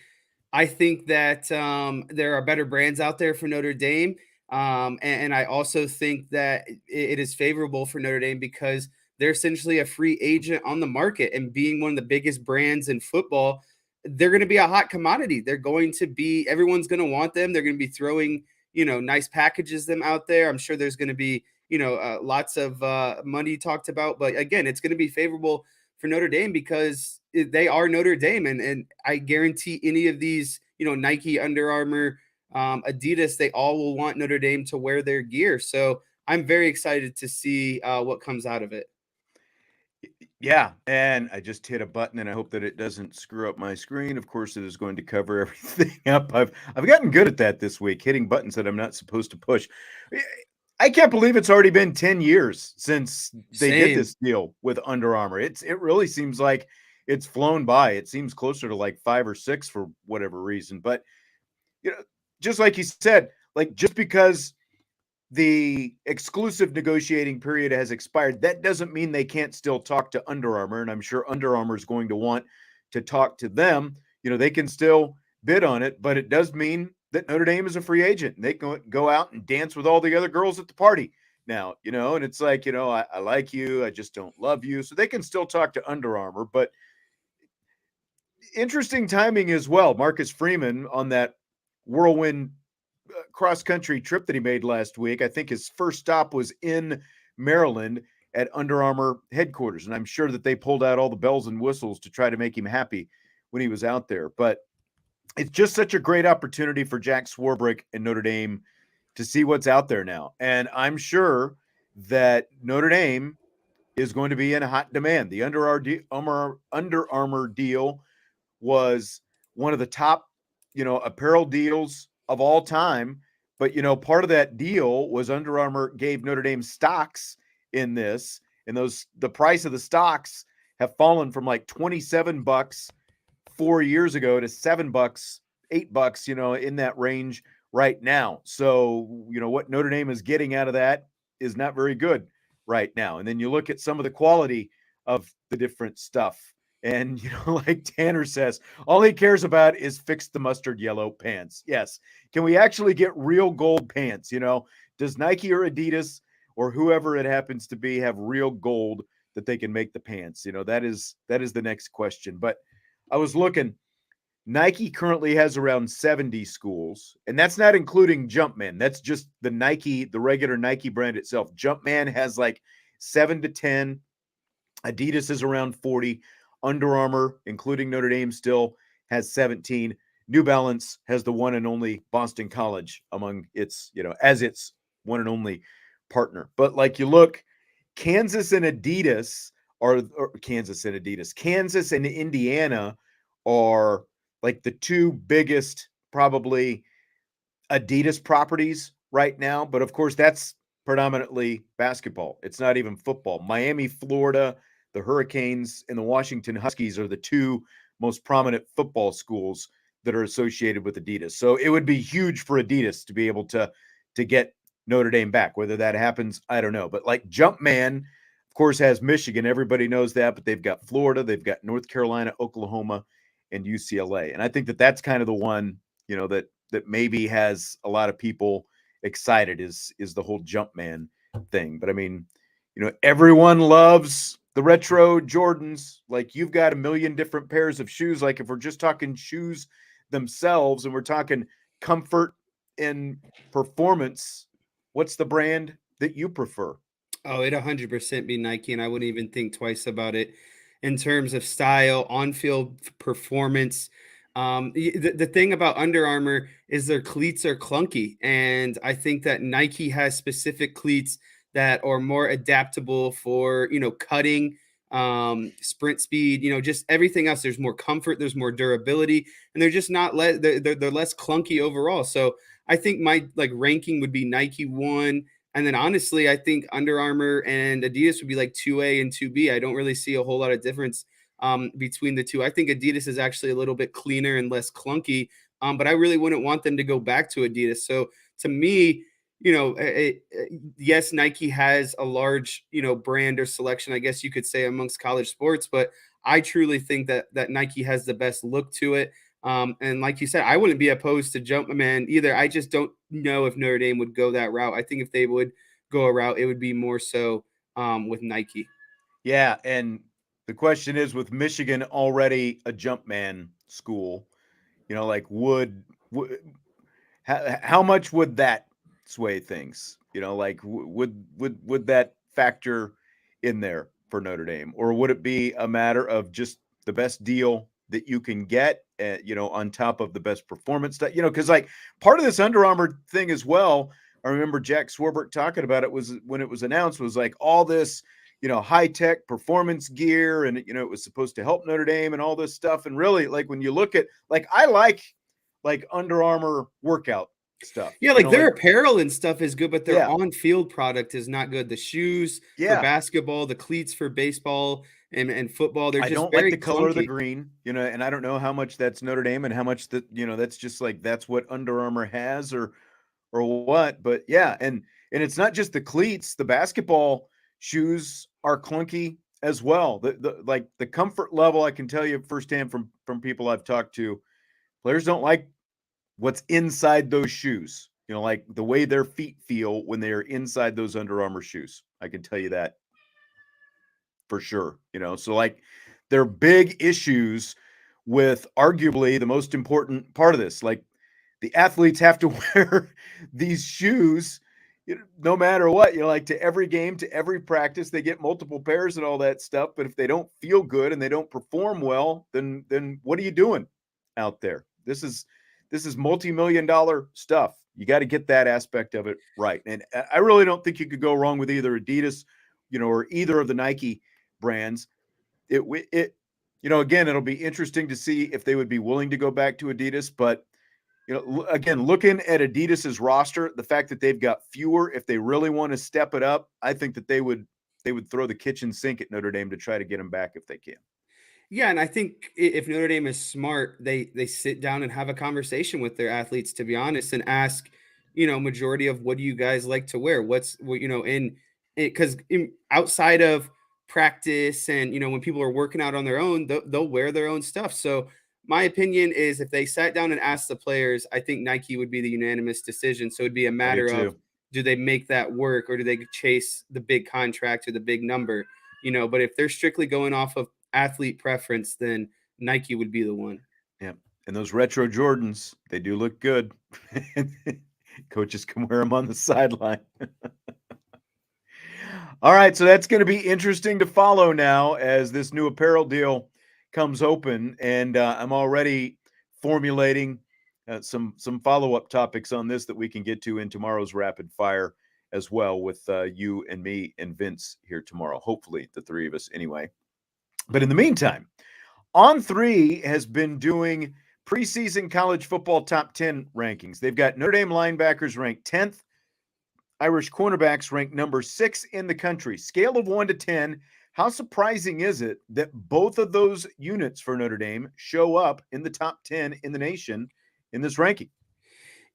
I think that there are better brands out there for Notre Dame. And I also think that it is favorable for Notre Dame because they're essentially a free agent on the market, and being one of the biggest brands in football, they're going to be a hot commodity. They're going to be, everyone's going to want them. They're going to be throwing, nice packages them out there. I'm sure there's going to be, lots of money talked about, but again, it's going to be favorable for Notre Dame because they are Notre Dame. And I guarantee any of these, Nike, Under Armour, Adidas, they all will want Notre Dame to wear their gear. So I'm very excited to see what comes out of it. Yeah, and I just hit a button, and I hope that it doesn't screw up my screen. Of course, it is going to cover everything up. I've gotten good at that this week, hitting buttons that I'm not supposed to push. I can't believe it's already been 10 years since they did this deal with Under Armour. It really seems like it's flown by. It seems closer to like 5 or 6 for whatever reason. But just like you said, like just because the exclusive negotiating period has expired, that doesn't mean they can't still talk to Under Armour. And I'm sure Under Armour is going to want to talk to them. They can still bid on it, but it does mean that Notre Dame is a free agent. And they can go out and dance with all the other girls at the party now, and it's like, I like you, I just don't love you. So they can still talk to Under Armour, but interesting timing as well. Marcus Freeman on that whirlwind cross-country trip that he made last week. I think his first stop was in Maryland at Under Armour headquarters. And I'm sure that they pulled out all the bells and whistles to try to make him happy when he was out there. But it's just such a great opportunity for Jack Swarbrick and Notre Dame to see what's out there now. And I'm sure that Notre Dame is going to be in hot demand. The Under Armour deal was one of the top, apparel deals of all time. But, part of that deal was Under Armour gave Notre Dame stocks in this, and the price of the stocks have fallen from like $27 4 years ago to $7, $8, in that range right now. So, what Notre Dame is getting out of that is not very good right now. And then you look at some of the quality of the different stuff. And, like Tanner says, all he cares about is fix the mustard yellow pants. Yes. Can we actually get real gold pants? Does Nike or Adidas or whoever it happens to be have real gold that they can make the pants? That is the next question. But I was looking, Nike currently has around 70 schools, and that's not including Jumpman. That's just the regular Nike brand itself. Jumpman has like 7 to 10. Adidas is around 40. Under Armour, including Notre Dame, still has 17. New Balance has the one and only Boston College among its, as its one and only partner. But like you look, Kansas and Indiana are like the two biggest probably Adidas properties right now. But of course, that's predominantly basketball. It's not even football. Miami, Florida, the Hurricanes, and the Washington Huskies are the two most prominent football schools that are associated with Adidas. So it would be huge for Adidas to be able to get Notre Dame back. Whether that happens, I don't know. But like Jumpman, of course, has Michigan. Everybody knows that. But they've got Florida, they've got North Carolina, Oklahoma, and UCLA. And I think that that's kind of the one, that maybe has a lot of people excited is the whole Jumpman thing. But I mean, everyone loves the retro Jordans. Like, you've got a million different pairs of shoes. Like, if we're just talking shoes themselves and we're talking comfort and performance, what's the brand that you prefer? Oh, it'd 100% be Nike, and I wouldn't even think twice about it in terms of style, on-field performance. The thing about Under Armour is their cleats are clunky, and I think that Nike has specific cleats that are more adaptable for, cutting, sprint speed, just everything else. There's more comfort, there's more durability, and they're just not they're less clunky overall. So I think my ranking would be Nike 1, And then honestly, I think Under Armour and Adidas would be like 2A and 2B. I don't really see a whole lot of difference between the two. I think Adidas is actually a little bit cleaner and less clunky, but I really wouldn't want them to go back to Adidas. So to me, yes, Nike has a large, brand or selection, I guess you could say, amongst college sports, but I truly think that Nike has the best look to it. And like you said, I wouldn't be opposed to Jumpman either. I just don't know if Notre Dame would go that route. I think if they would go a route, it would be more so with Nike. Yeah, and the question is, with Michigan already a Jumpman school, like how much would that sway things? Like would that factor in there for Notre Dame, or would it be a matter of just the best deal that you can get, on top of the best performance stuff? Because like part of this Under Armour thing as well, I remember Jack Swarbrick talking about it, was when it was announced, was like all this, high tech performance gear, and it was supposed to help Notre Dame and all this stuff. And really, like when you look at, like, I like Under Armour workout stuff. Yeah, like their apparel and stuff is good, but their on-field product is not good. The shoes for basketball, the cleats for baseball and football, they're just I don't very like the color of the clunky. green, and I don't know how much that's Notre Dame and how much that, that's just like that's what Under Armour has or what. But yeah, and it's not just the cleats. The basketball shoes are clunky as well. The comfort level, I can tell you firsthand from people I've talked to, players don't like what's inside those shoes, like the way their feet feel when they are inside those Under Armour shoes. I can tell you that for sure. So like there are big issues with arguably the most important part of this. Like the athletes have to wear these shoes, no matter what, like to every game, to every practice. They get multiple pairs and all that stuff. But if they don't feel good and they don't perform well, then what are you doing out there? This is multi-million-dollar stuff. You got to get that aspect of it right. And I really don't think you could go wrong with either Adidas, or either of the Nike brands. Again, it'll be interesting to see if they would be willing to go back to Adidas. But, again, looking at Adidas's roster, the fact that they've got fewer, if they really want to step it up, I think that they would throw the kitchen sink at Notre Dame to try to get them back if they can. Yeah, and I think if Notre Dame is smart, they sit down and have a conversation with their athletes, to be honest, and ask, majority of, what do you guys like to wear? Because outside of practice and, when people are working out on their own, they'll wear their own stuff. So my opinion is if they sat down and asked the players, I think Nike would be the unanimous decision. So it'd be a matter of, do they make that work, or do they chase the big contract or the big number? But if they're strictly going off of athlete preference, then Nike would be the one. Yeah. And those retro Jordans, they do look good. Coaches can wear them on the sideline. All right. So that's going to be interesting to follow now as this new apparel deal comes open. And I'm already formulating some follow-up topics on this that we can get to in tomorrow's rapid fire as well, with you and me and Vince here tomorrow. Hopefully the three of us anyway. But in the meantime, On3 has been doing preseason college football top 10 rankings. They've got Notre Dame linebackers ranked 10th, Irish cornerbacks ranked number 6 in the country. Scale of 1 to 10, how surprising is it that both of those units for Notre Dame show up in the top 10 in the nation in this ranking?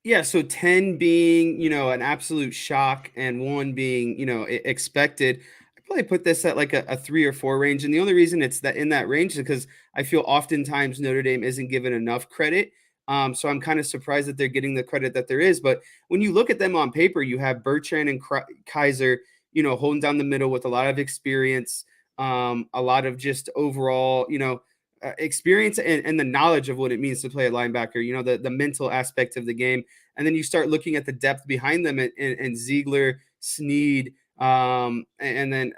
Yeah, so 10 being, an absolute shock, and 1 being, expected. Probably put this at like a 3 or 4 range. And the only reason it's that in that range is because I feel oftentimes Notre Dame isn't given enough credit. So I'm kind of surprised that they're getting the credit that there is. But when you look at them on paper, you have Bertrand and Kaiser, holding down the middle with a lot of experience, a lot of just overall, experience and the knowledge of what it means to play a linebacker, the mental aspect of the game. And then you start looking at the depth behind them and Ziegler, Sneed, and then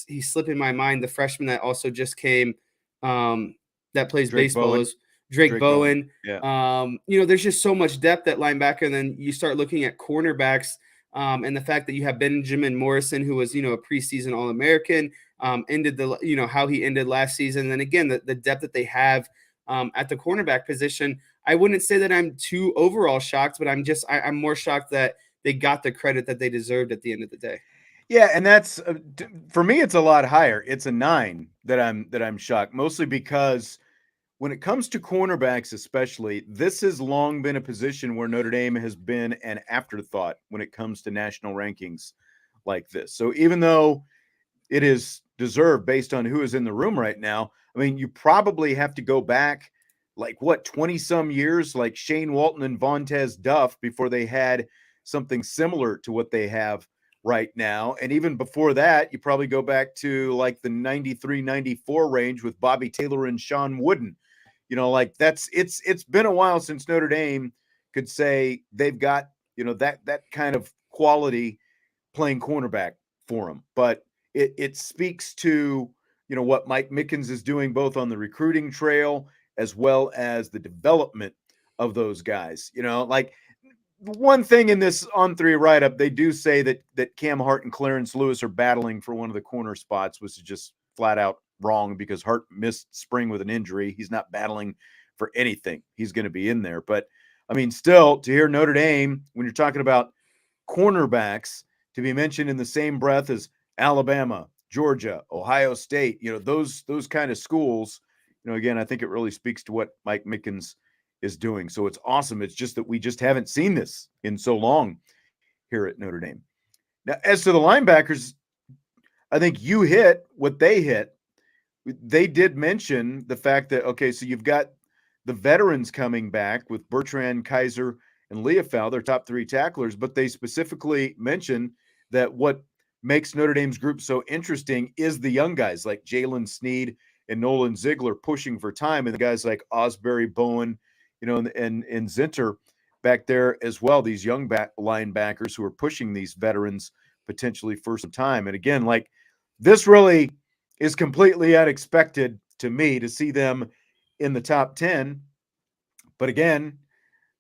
he's slipping my mind, the freshman that also just came, that plays Drake baseball Bowen. is Drake Bowen. Yeah. There's just so much depth at linebacker. And then you start looking at cornerbacks, and the fact that you have Benjamin Morrison, who was, a preseason All-American, ended how he ended last season. And then again, the depth that they have at the cornerback position. I wouldn't say that I'm too overall shocked, but I'm more shocked that they got the credit that they deserved at the end of the day. Yeah, and that's for me. It's a lot higher. It's a 9 that I'm shocked, mostly because when it comes to cornerbacks, especially, this has long been a position where Notre Dame has been an afterthought when it comes to national rankings like this. So even though it is deserved based on who is in the room right now, I mean, you probably have to go back like 20 some years, like Shane Walton and Vontez Duff, before they had something similar to what they have right now. And even before that, you probably go back to like the 93, 94 range with Bobby Taylor and Sean Wooden. Like it's been a while since Notre Dame could say they've got, that kind of quality playing cornerback for them. But it speaks to, what Mike Mickens is doing both on the recruiting trail as well as the development of those guys. Like one thing in this On3 write-up, they do say that Cam Hart and Clarence Lewis are battling for one of the corner spots, which is just flat out wrong because Hart missed spring with an injury. He's not battling for anything. He's going to be in there. But, I mean, still, to hear Notre Dame, when you're talking about cornerbacks, to be mentioned in the same breath as Alabama, Georgia, Ohio State, those kind of schools, again, I think it really speaks to what Mike Mickens is doing. So it's awesome. It's just that we just haven't seen this in so long here at Notre Dame. Now, as to the linebackers, I think you hit what they hit. They did mention the fact that, okay, so you've got the veterans coming back with Bertrand, Kaiser, and Leofau, their top 3 tacklers, but they specifically mentioned that what makes Notre Dame's group so interesting is the young guys like Jalen Sneed and Nolan Ziegler pushing for time, and the guys like Osbury, Bowen, and Zinter back there as well, these young linebackers who are pushing these veterans potentially for some time. And again, like this really is completely unexpected to me to see them in the top 10. But again,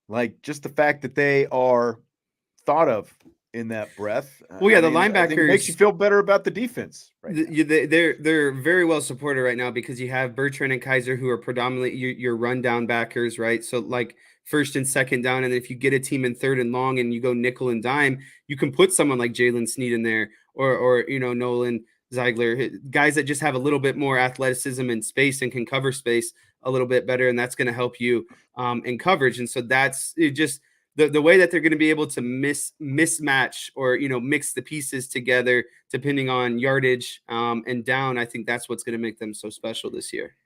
like just the fact that they are thought of in that breath. Well, yeah, the linebackers, I think it makes you feel better about the defense. Right, they're very well supported right now because you have Bertrand and Kaiser who are predominantly your rundown backers, right? So like first and second down, and then if you get a team in third and long and you go nickel and dime, you can put someone like Jalen Sneed in there or Nolan Ziegler, guys that just have a little bit more athleticism and space and can cover space a little bit better, and that's going to help you in coverage. And so that's just the way that they're going to be able to mismatch or mix the pieces together depending on yardage and down. I think that's what's going to make them so special this year.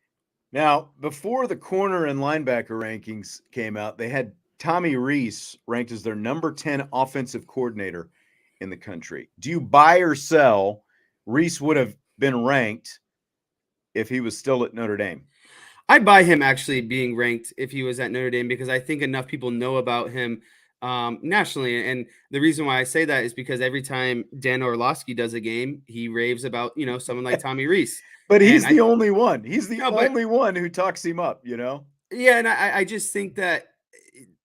Now, before the corner and linebacker rankings came out, they had Tommy Reese ranked as their number 10 offensive coordinator in the country. Do you buy or sell Reese would have been ranked if he was still at Notre Dame? I'd buy him actually being ranked if he was at Notre Dame because I think enough people know about him nationally. And the reason why I say that is because every time Dan Orlovsky does a game, he raves about, someone like Tommy Reese. But he's the only one. He's the only one who talks him up, Yeah, and I just think that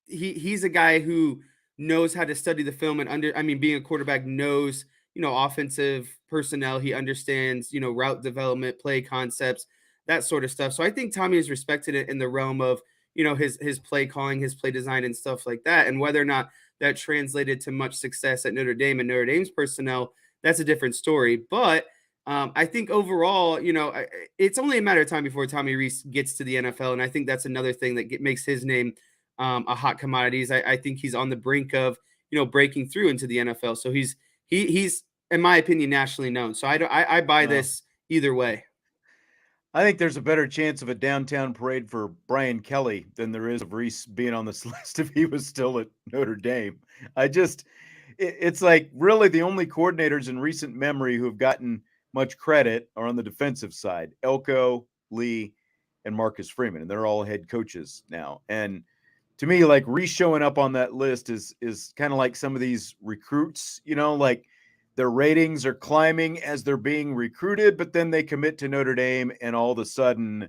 he's a guy who knows how to study the film and being a quarterback knows, offensive personnel. He understands, route development, play concepts, that sort of stuff. So I think Tommy is respected in the realm of, his play calling, his play design and stuff like that. And whether or not that translated to much success at Notre Dame and Notre Dame's personnel, that's a different story. But I think overall, it's only a matter of time before Tommy Reese gets to the NFL. And I think that's another thing that makes his name a hot commodity. I think he's on the brink of, breaking through into the NFL. So he's, in my opinion, nationally known. So I buy this either way. I think there's a better chance of a downtown parade for Brian Kelly than there is of Reese being on this list if he was still at Notre Dame. It's like really the only coordinators in recent memory who have gotten much credit are on the defensive side, Elko, Lee, and Marcus Freeman, and they're all head coaches now. And to me, like Reese showing up on that list is kind of like some of these recruits, like their ratings are climbing as they're being recruited, but then they commit to Notre Dame and all of a sudden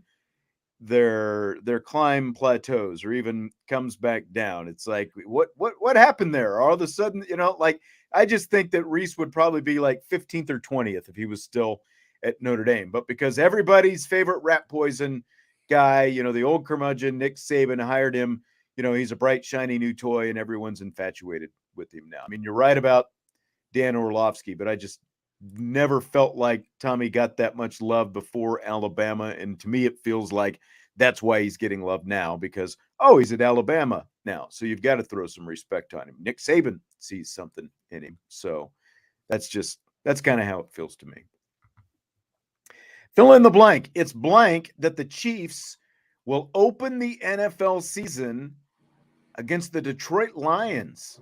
their climb plateaus or even comes back down. It's like, what happened there? All of a sudden, I just think that Reese would probably be like 15th or 20th if he was still at Notre Dame. But because everybody's favorite rat poison guy, the old curmudgeon, Nick Saban hired him, he's a bright, shiny new toy and everyone's infatuated with him now. I mean, you're right about Dan Orlovsky, but I just never felt like Tommy got that much love before Alabama. And to me, it feels like that's why he's getting love now because, oh, he's at Alabama now. So you've got to throw some respect on him. Nick Saban sees something in him. So that's kind of how it feels to me. Fill in the blank. It's blank that the Chiefs will open the NFL season against the Detroit Lions.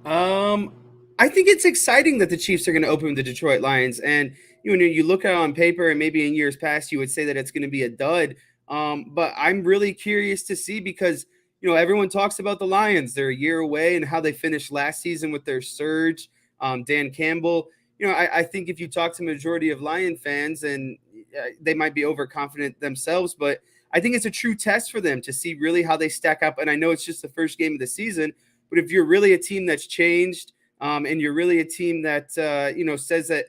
I think it's exciting that the Chiefs are going to open the Detroit Lions. And you look at it on paper, and maybe in years past, you would say that it's going to be a dud. But I'm really curious to see because, everyone talks about the Lions. They're a year away and how they finished last season with their surge. Dan Campbell, I think if you talk to majority of Lion fans, and they might be overconfident themselves, but I think it's a true test for them to see really how they stack up. And I know it's just the first game of the season, but if you're really a team that's changed, and you're really a team that, says that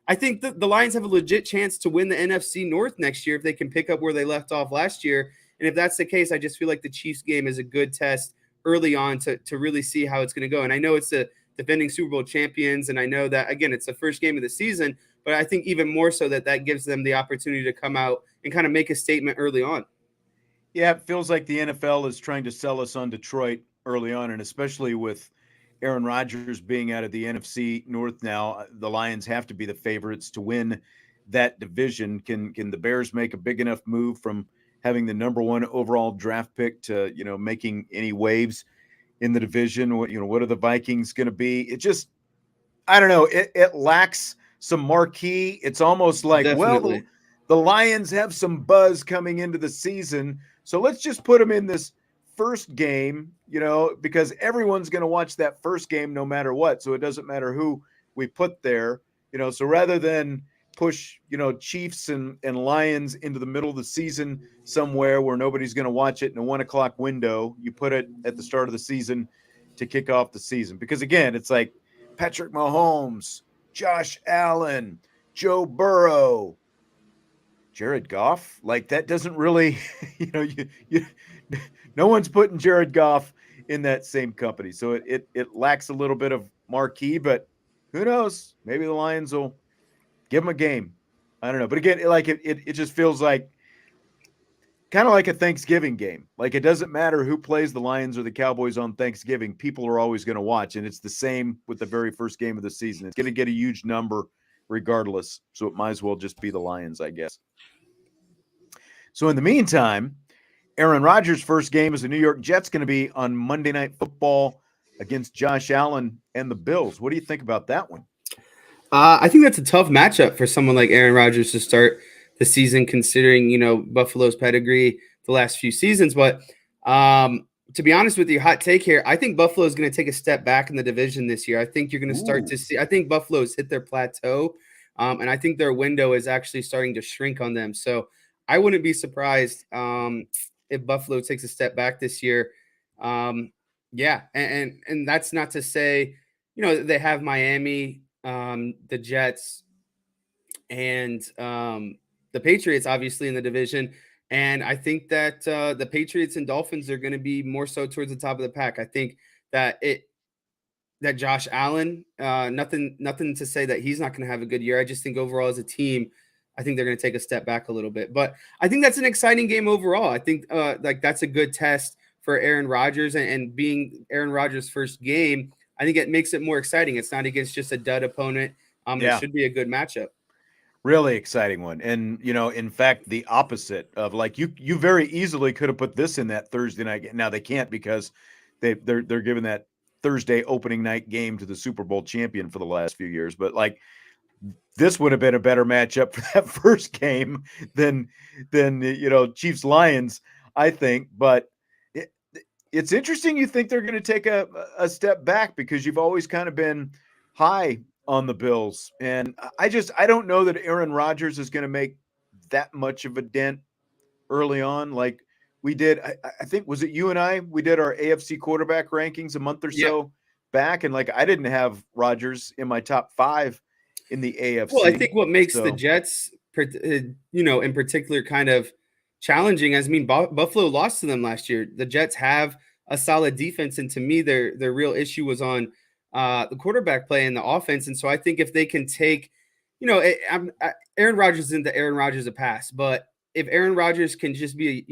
I think the Lions have a legit chance to win the NFC North next year if they can pick up where they left off last year. And if that's the case, I just feel like the Chiefs game is a good test early on to really see how it's going to go. And I know it's the defending Super Bowl champions, and I know that, again, it's the first game of the season, but I think even more so that gives them the opportunity to come out and kind of make a statement early on. Yeah, it feels like the NFL is trying to sell us on Detroit early on, and especially with Aaron Rodgers being out of the NFC North now, the Lions have to be the favorites to win that division. Can the Bears make a big enough move from having the number one overall draft pick to, making any waves in the division? What are the Vikings going to be? It just, I don't know. It lacks some marquee. It's almost like, Definitely. well, the Lions have some buzz coming into the season, so let's just put them in this first game, because everyone's going to watch that first game no matter what. So it doesn't matter who we put there, so rather than push, Chiefs and Lions into the middle of the season somewhere where nobody's going to watch it in a 1 o'clock window, you put it at the start of the season to kick off the season. Because again, it's like Patrick Mahomes, Josh Allen, Joe Burrow, Jared Goff. Like that doesn't really, no one's putting Jared Goff in that same company. So it lacks a little bit of marquee, but who knows? Maybe the Lions will give them a game. I don't know. But again, it just feels like kind of like a Thanksgiving game. Like it doesn't matter who plays the Lions or the Cowboys on Thanksgiving. People are always going to watch. And it's the same with the very first game of the season. It's going to get a huge number regardless. So it might as well just be the Lions, I guess. So in the meantime, Aaron Rodgers' first game as a New York Jets going to be on Monday Night Football against Josh Allen and the Bills. What do you think about that one? I think that's a tough matchup for someone like Aaron Rodgers to start the season, considering, Buffalo's pedigree the last few seasons. But to be honest with you, hot take here, I think Buffalo is going to take a step back in the division this year. I think you're going to start to see – I think Buffalo's hit their plateau, and I think their window is actually starting to shrink on them. So I wouldn't be surprised if Buffalo takes a step back this year. Yeah, and that's not to say, they have Miami, the Jets, and the Patriots obviously in the division. And I think that the Patriots and Dolphins are going to be more so towards the top of the pack. I think that Josh Allen, nothing to say that he's not going to have a good year. I just think overall as a team, I think they're going to take a step back a little bit. But I think that's an exciting game overall. I think that's a good test for Aaron Rodgers, and being Aaron Rodgers' first game, I think it makes it more exciting. It's not against just a dud opponent. It should be a good matchup. Really exciting one. And, in fact, the opposite of like you very easily could have put this in that Thursday night game. Now they can't because they're giving that Thursday opening night game to the Super Bowl champion for the last few years. But like this would have been a better matchup for that first game than Chiefs Lions, I think. But it's interesting. You think they're going to take a step back because you've always kind of been high on the Bills. And I don't know that Aaron Rodgers is going to make that much of a dent early on. Like we did, I think, was it you and I? We did our AFC quarterback rankings a month or so back. And like, I didn't have Rodgers in my top 5 in the AFC. Well, I think what makes the Jets, in particular kind of challenging, Buffalo lost to them last year. The Jets have a solid defense. And to me, their real issue was on the quarterback play and the offense. And so I think if they can take, Aaron Rodgers isn't the Aaron Rodgers of past, but if Aaron Rodgers can just be,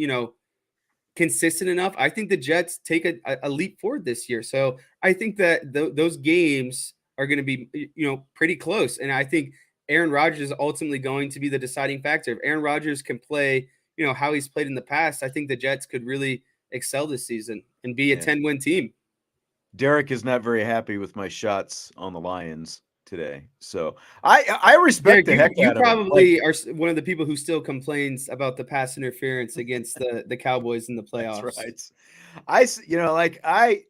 consistent enough, I think the Jets take a leap forward this year. So I think that those games are going to be, pretty close. And I think Aaron Rodgers is ultimately going to be the deciding factor. If Aaron Rodgers can play, how he's played in the past, I think the Jets could really excel this season and be a 10-win team. Derek is not very happy with my shots on the Lions today. So I respect Derek, the heck you out of it. probably are one of the people who still complains about the pass interference against the Cowboys in the playoffs. That's right.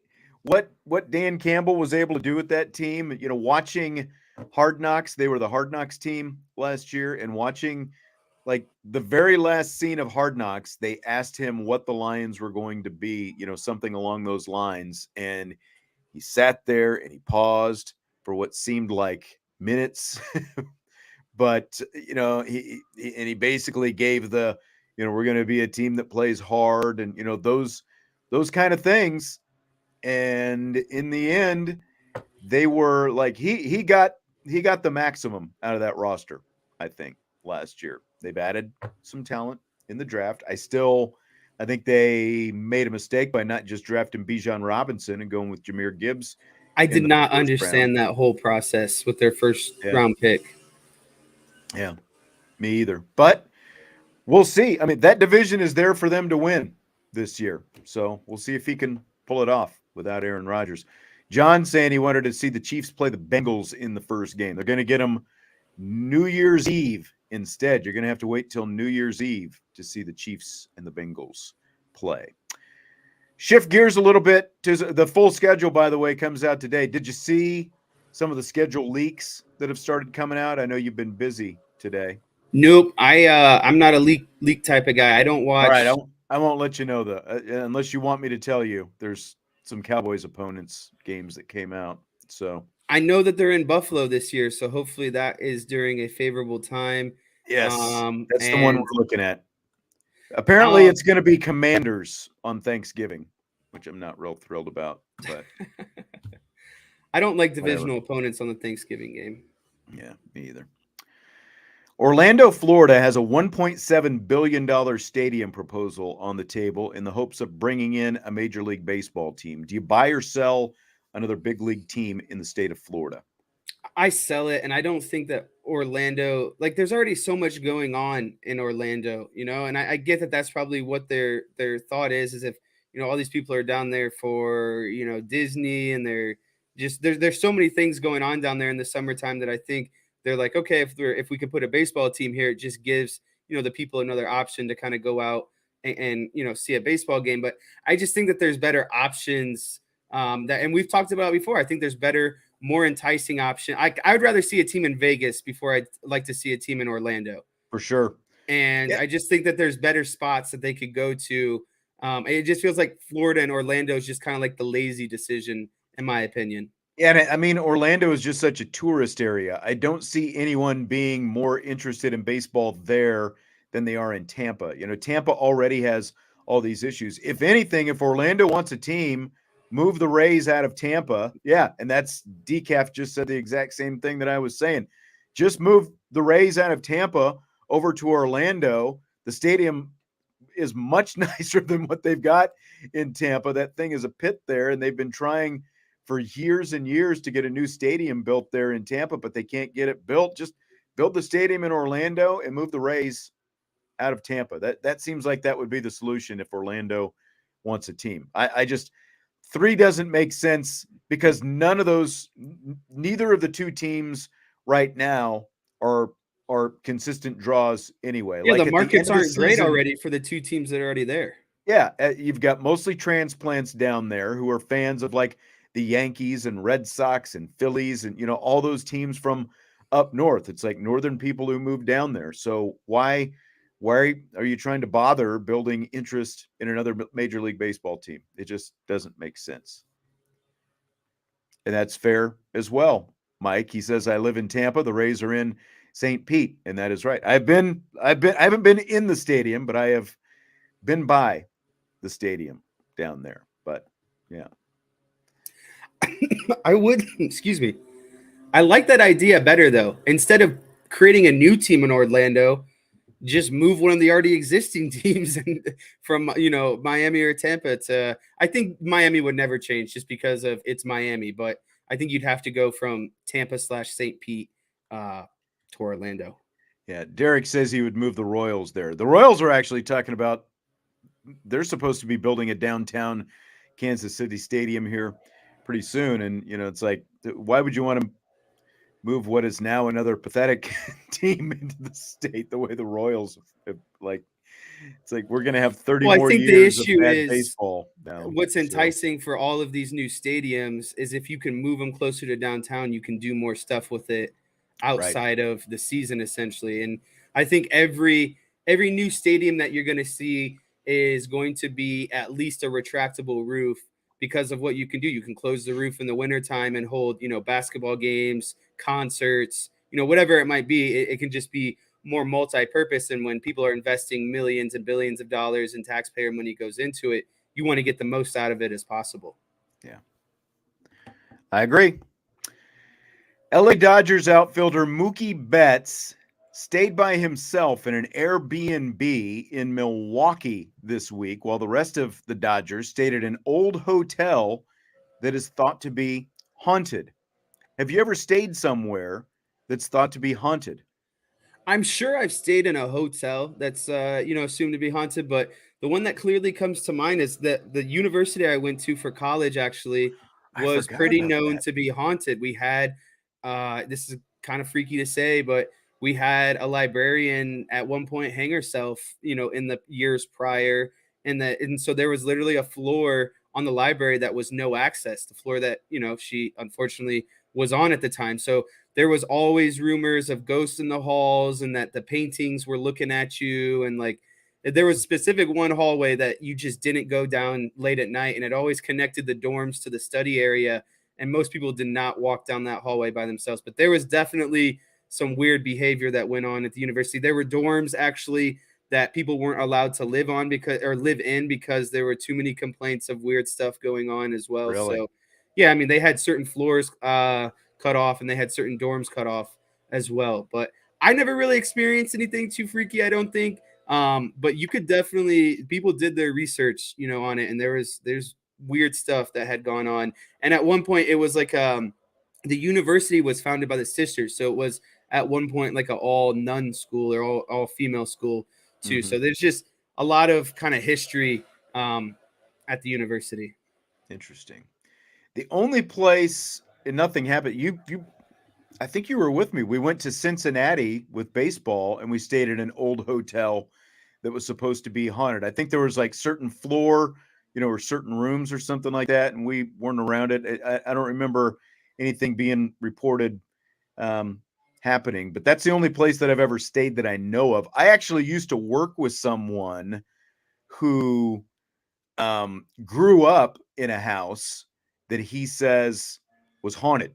What Dan Campbell was able to do with that team, watching Hard Knocks, they were the Hard Knocks team last year, and watching like the very last scene of Hard Knocks, they asked him what the Lions were going to be, something along those lines. And he sat there and he paused for what seemed like minutes. But, he basically gave the, we're going to be a team that plays hard and, those kind of things. And in the end, they were like, he got the maximum out of that roster, I think, last year. They've added some talent in the draft. I think they made a mistake by not just drafting Bijan Robinson and going with Jahmyr Gibbs. I did not understand that whole process with their first round pick. Yeah, me either. But we'll see. I mean, that division is there for them to win this year. So we'll see if he can pull it off without Aaron Rodgers. John saying he wanted to see the Chiefs play the Bengals in the first game. They're going to get them New Year's Eve instead. You're going to have to wait till New Year's Eve to see the Chiefs and the Bengals play. Shift gears a little bit to the full schedule, by the way, comes out today. Did you see some of the schedule leaks that have started coming out? I know you've been busy today. Nope. I'm not a leak type of guy. I don't watch. All right. I won't let you know unless you want me to tell you. There's some Cowboys opponents games that came out. So I know that they're in Buffalo this year, so hopefully that is during a favorable time. Yes, that's the one we're looking at. Apparently, it's going to be Commanders on Thanksgiving, which I'm not real thrilled about. But I don't like divisional opponents on the Thanksgiving game. Yeah, me either. Orlando, Florida has a $1.7 billion stadium proposal on the table in the hopes of bringing in a Major League Baseball team. Do you buy or sell another big league team in the state of Florida? I sell it, and I don't think that Orlando, there's already so much going on in Orlando, and I get that that's probably what their thought is if, all these people are down there for, Disney, and they're just, there's so many things going on down there in the summertime that I think they're like, okay, if we could put a baseball team here, it just gives, the people another option to kind of go out and see a baseball game. But I just think that there's better options and we've talked about it before. I think there's better, more enticing option. I would rather see a team in Vegas before I'd like to see a team in Orlando. For sure. And I just think that there's better spots that they could go to. It just feels like Florida and Orlando is just kind of like the lazy decision, in my opinion. Yeah, and I mean, Orlando is just such a tourist area. I don't see anyone being more interested in baseball there than they are in Tampa. Tampa already has all these issues. If anything, if Orlando wants a team, move the Rays out of Tampa. Yeah, and that's Decaf just said the exact same thing that I was saying. Just move the Rays out of Tampa over to Orlando. The stadium is much nicer than what they've got in Tampa. That thing is a pit there, and they've been trying for years and years to get a new stadium built there in Tampa, but they can't get it built. Just build the stadium in Orlando and move the Rays out of Tampa. That seems like that would be the solution if Orlando wants a team. I just 3 doesn't make sense because neither of the two teams right now are consistent draws anyway. Yeah, the markets aren't great already for the two teams that are already there. Yeah, you've got mostly transplants down there who are fans of the Yankees and Red Sox and Phillies and all those teams from up north. It's like northern people who move down there. So why are you trying to bother building interest in another Major League Baseball team? It just doesn't make sense. And that's fair as well. Mike, he says, I live in Tampa. The Rays are in St. Pete. And that is right. I haven't been in the stadium, but I have been by the stadium down there. But Yeah. I would, excuse me. I like that idea better though. Instead of creating a new team in Orlando, just move one of the already existing teams from Miami or Tampa to. I think Miami would never change just because of it's Miami, but I think you'd have to go from Tampa/St. Pete to Orlando. Yeah, Derek says he would move the Royals there. The Royals are actually talking about they're supposed to be building a downtown Kansas City stadium here pretty soon, and it's like, why would you want to move what is now another pathetic team into the state the way the Royals like? It's like we're going to have 30 Well, I more think the years of issue bad is baseball now. what's enticing for all of these new stadiums is if you can move them closer to downtown, you can do more stuff with it outside of the season, essentially. And I think every new stadium that you're going to see is going to be at least a retractable roof because of what you can do. You can close the roof in the wintertime and hold, basketball games, concerts, whatever it might be. It can just be more multi-purpose. And when people are investing millions and billions of dollars and taxpayer money goes into it, you want to get the most out of it as possible. Yeah, I agree. LA Dodgers outfielder Mookie Betts stayed by himself in an Airbnb in Milwaukee this week, while the rest of the Dodgers stayed at an old hotel that is thought to be haunted. Have you ever stayed somewhere that's thought to be haunted? I'm sure I've stayed in a hotel that's assumed to be haunted, but the one that clearly comes to mind is that the university I went to for college actually I was forgot pretty about known that. to be haunted. We had this is kind of freaky to say, but we had a librarian at one point hang herself, in the years prior, and so there was literally a floor on the library that was no access, the floor that she unfortunately was on at the time. So there was always rumors of ghosts in the halls and that the paintings were looking at you. And like, there was specific one hallway that you just didn't go down late at night. And it always connected the dorms to the study area. And most people did not walk down that hallway by themselves, but there was definitely some weird behavior that went on at the university. There were dorms actually that people weren't allowed to live in because there were too many complaints of weird stuff going on as well. Really? So yeah, I mean, they had certain floors cut off and they had certain dorms cut off as well. But I never really experienced anything too freaky, I don't think. But you could definitely, people did their research, on it, and there's weird stuff that had gone on. And at one point, it was like the university was founded by the sisters, so it was at one point like a all nun school or all female school too. So there's just a lot of kind of history at the university. Interesting. The only place and nothing happened. I think you were with me. We went to Cincinnati with baseball and we stayed at an old hotel that was supposed to be haunted. I think there was like certain floor, or certain rooms or something like that, and we weren't around it. I don't remember anything being reported happening, but that's the only place that I've ever stayed that I know of. I actually used to work with someone who grew up in a house that he says was haunted.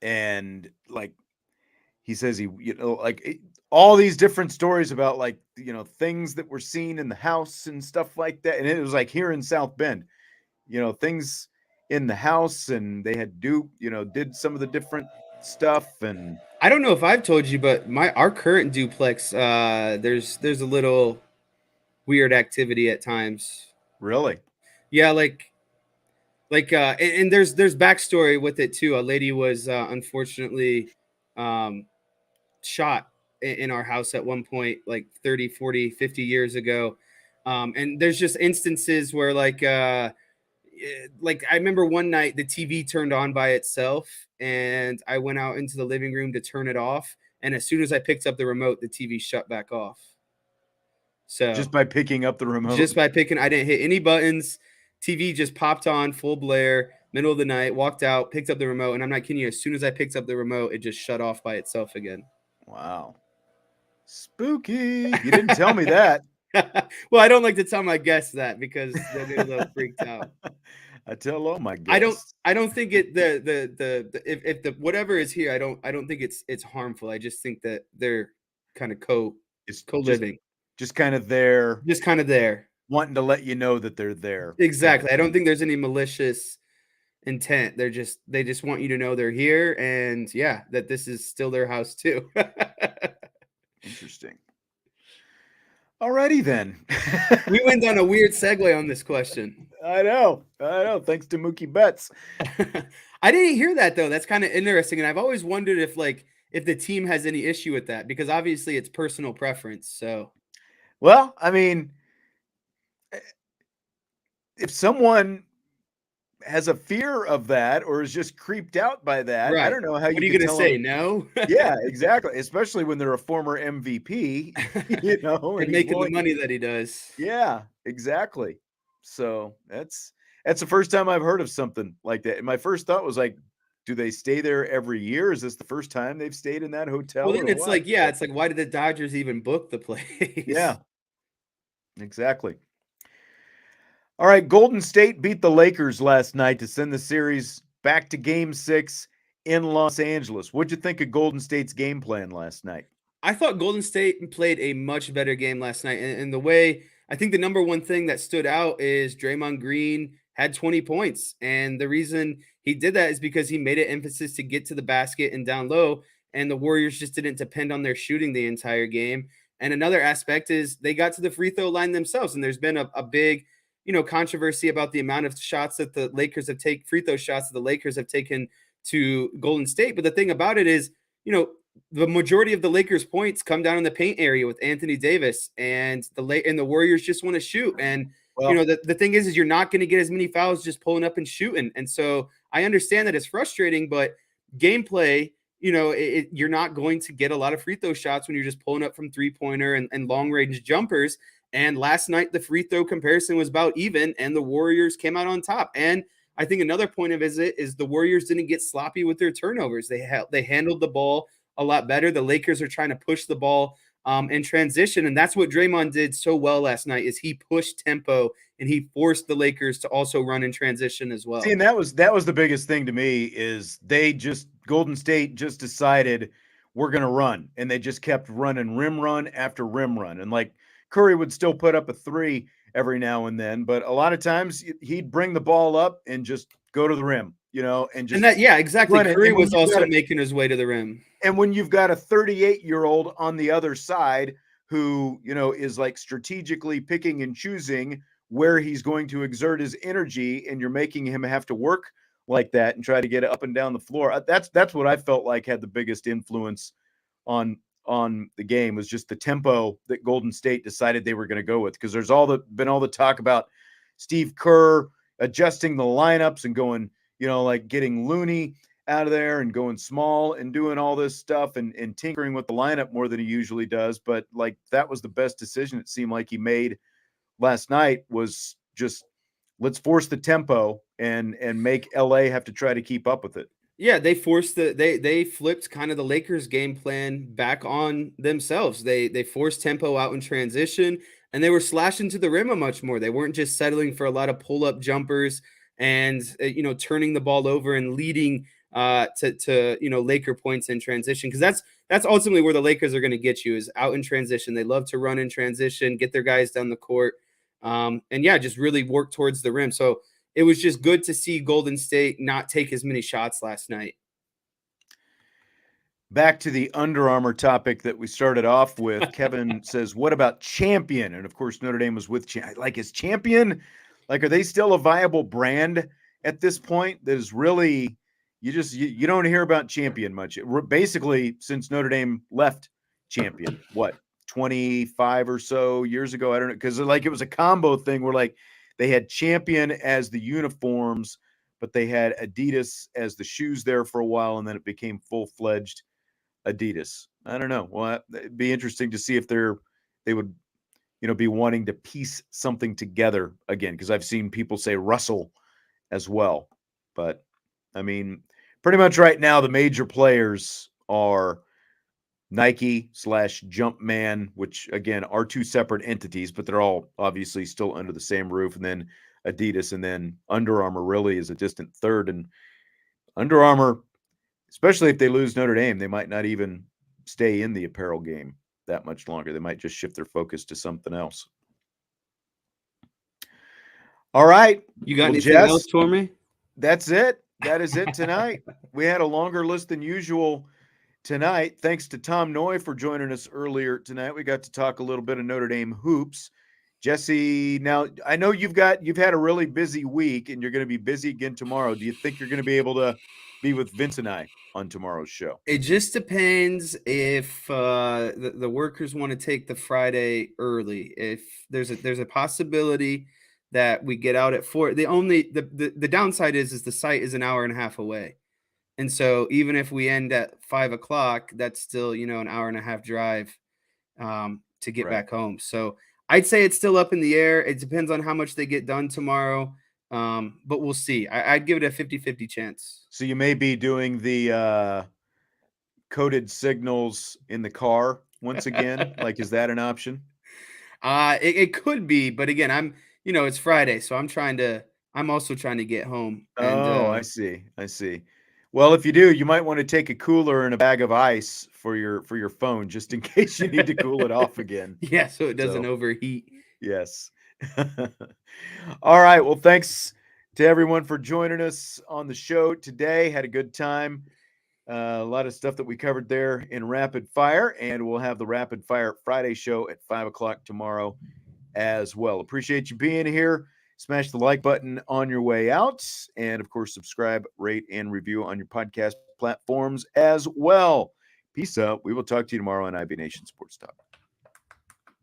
And like, he says all these different stories about things that were seen in the house and stuff like that. And it was like here in South Bend, things in the house, and they had did some of the different stuff. And I don't know if I've told you, but our current duplex, there's a little weird activity at times. really, Yeah, and there's backstory with it too. A lady was unfortunately shot in our house at one point, like 30, 40, 50 years ago. And there's just instances where like I remember one night the TV turned on by itself and I went out into the living room to turn it off. And as soon as I picked up the remote, the TV shut back off. So just by picking up the remote, I didn't hit any buttons. TV just popped on full blare, middle of the night, walked out, picked up the remote. And I'm not kidding you. As soon as I picked up the remote, it just shut off by itself again. Wow. Spooky. You didn't tell me that. Well, I don't like to tell my guests that because they'll get a little freaked out. I tell all my guests. I don't think it if the whatever is here, I don't think it's harmful. I just think that they're kind of co-living. Just kind of there. Just kind of there. wanting to let you know that they're there. Exactly. I don't think there's any malicious intent. They just want you to know they're here, and yeah, that this is still their house too. Interesting. Alrighty then. We went on a weird segue on this question. I know. Thanks to Mookie Betts. I didn't hear that though. That's kind of interesting, and I've always wondered if the team has any issue with that, because obviously it's personal preference. So, well, I mean, if someone has a fear of that or is just creeped out by that, I right. don't know how What are you you can gonna tell say? them. No. Yeah, exactly. Especially when they're a former MVP, And and he's making the willing. money that he does. Yeah, exactly. So that's the first time I've heard of something like that. And my first thought was like, do they stay there every year? Is this the first time they've stayed in that hotel Well, or then it's what? like, yeah, But it's like, why did the Dodgers even book the yeah, place? exactly. All right, Golden State beat the Lakers last night to send the series back to Game 6 in Los Angeles. What'd you think of Golden State's game plan last night? I thought Golden State played a much better game last night. And the way I think the number one thing that stood out is Draymond Green had 20 points. And the reason he did that is because he made an emphasis to get to the basket and down low. And the Warriors just didn't depend on their shooting the entire game. And another aspect is they got to the free throw line themselves. And there's been a big, controversy about the amount of shots that the Lakers have taken, free throw shots that the Lakers have taken to Golden State. But the thing about it is, the majority of the Lakers' points come down in the paint area with Anthony Davis, and the Warriors just want to shoot. And Well, the thing is you're not going to get as many fouls just pulling up and shooting. And so I understand that it's frustrating, but gameplay, you're not going to get a lot of free throw shots when you're just pulling up from 3-pointer and long range jumpers. And last night the free throw comparison was about even, and the Warriors came out on top. And I think another point of it is the Warriors didn't get sloppy with their turnovers. They handled the ball a lot better. The Lakers are trying to push the ball in transition, and that's what Draymond did so well last night. Is he pushed tempo and he forced the Lakers to also run in transition as well. see, and that was the biggest thing to me is Golden State just decided we're going to run, and they just kept running rim run after rim run, and like Curry would still put up a three every now and then, but a lot of times he'd bring the ball up and just go to the rim, and just yeah, exactly. run it. Curry was also making his way to the rim. And when you've got a 38-year-old on the other side who, is like strategically picking and choosing where he's going to exert his energy, and you're making him have to work like that and try to get up and down the floor. That's what I felt like had the biggest influence on the game, was just the tempo that Golden State decided they were going to go with. Because there's been all the talk about Steve Kerr adjusting the lineups and going, like getting Looney out of there and going small and doing all this stuff and tinkering with the lineup more than he usually does. But like, that was the best decision it seemed like he made last night, was just let's force the tempo and make LA have to try to keep up with it. Yeah, they forced they flipped kind of the Lakers game plan back on themselves. They forced tempo out in transition, and they were slashing to the rim much more. They weren't just settling for a lot of pull-up jumpers and turning the ball over and leading to Laker points in transition, because that's ultimately where the Lakers are going to get you, is out in transition. They love to run in transition, get their guys down the court, and yeah, just really work towards the rim. So it was just good to see Golden State not take as many shots last night. Back to the Under Armour topic that we started off with. Kevin says, "What about Champion?" And of course, Notre Dame was with like, is Champion, like, are they still a viable brand at this point? That is really, you don't hear about Champion much. Basically, since Notre Dame left Champion, what, 25 or so years ago? I don't know, because like it was a combo thing where like they had Champion as the uniforms, but they had Adidas as the shoes there for a while, and then it became full-fledged Adidas. I don't know. Well, it'd be interesting to see if they would, be wanting to piece something together again, because I've seen people say Russell as well. But I mean, pretty much right now, the major players are Nike / Jumpman, which again are two separate entities, but they're all obviously still under the same roof. And then Adidas, and then Under Armour really is a distant third. And Under Armour, especially if they lose Notre Dame, they might not even stay in the apparel game that much longer. They might just shift their focus to something else. All right. You got Well, anything Jess, else for me? that's it. That is it tonight. We had a longer list than usual tonight. Thanks to Tom Noie for joining us earlier tonight. We got to talk a little bit of Notre Dame hoops. Jesse, now I know you've had a really busy week and you're going to be busy again tomorrow. Do you think you're going to be able to be with Vince and I on tomorrow's show? It just depends if the workers want to take the Friday early. If there's a possibility that we get out at 4. The downside is the site is an hour and a half away. And so even if we end at 5 o'clock, that's still, an hour and a half drive to get back home. So I'd say it's still up in the air. It depends on how much they get done tomorrow. But we'll see. I'd give it a 50-50 chance. So you may be doing the coded signals in the car once again. Like, is that an option? It could be, but again, it's Friday, so I'm also trying to get home. And, I see. Well, if you do, you might want to take a cooler and a bag of ice for your phone, just in case you need to cool it off again. Yeah, so it doesn't overheat. Yes. All right. Well, thanks to everyone for joining us on the show today. Had a good time. A lot of stuff that we covered there in Rapid Fire, and we'll have the Rapid Fire Friday show at 5 o'clock tomorrow as well. Appreciate you being here. Smash the like button on your way out. And of course, subscribe, rate, and review on your podcast platforms as well. Peace out. We will talk to you tomorrow on IB Nation Sports Talk.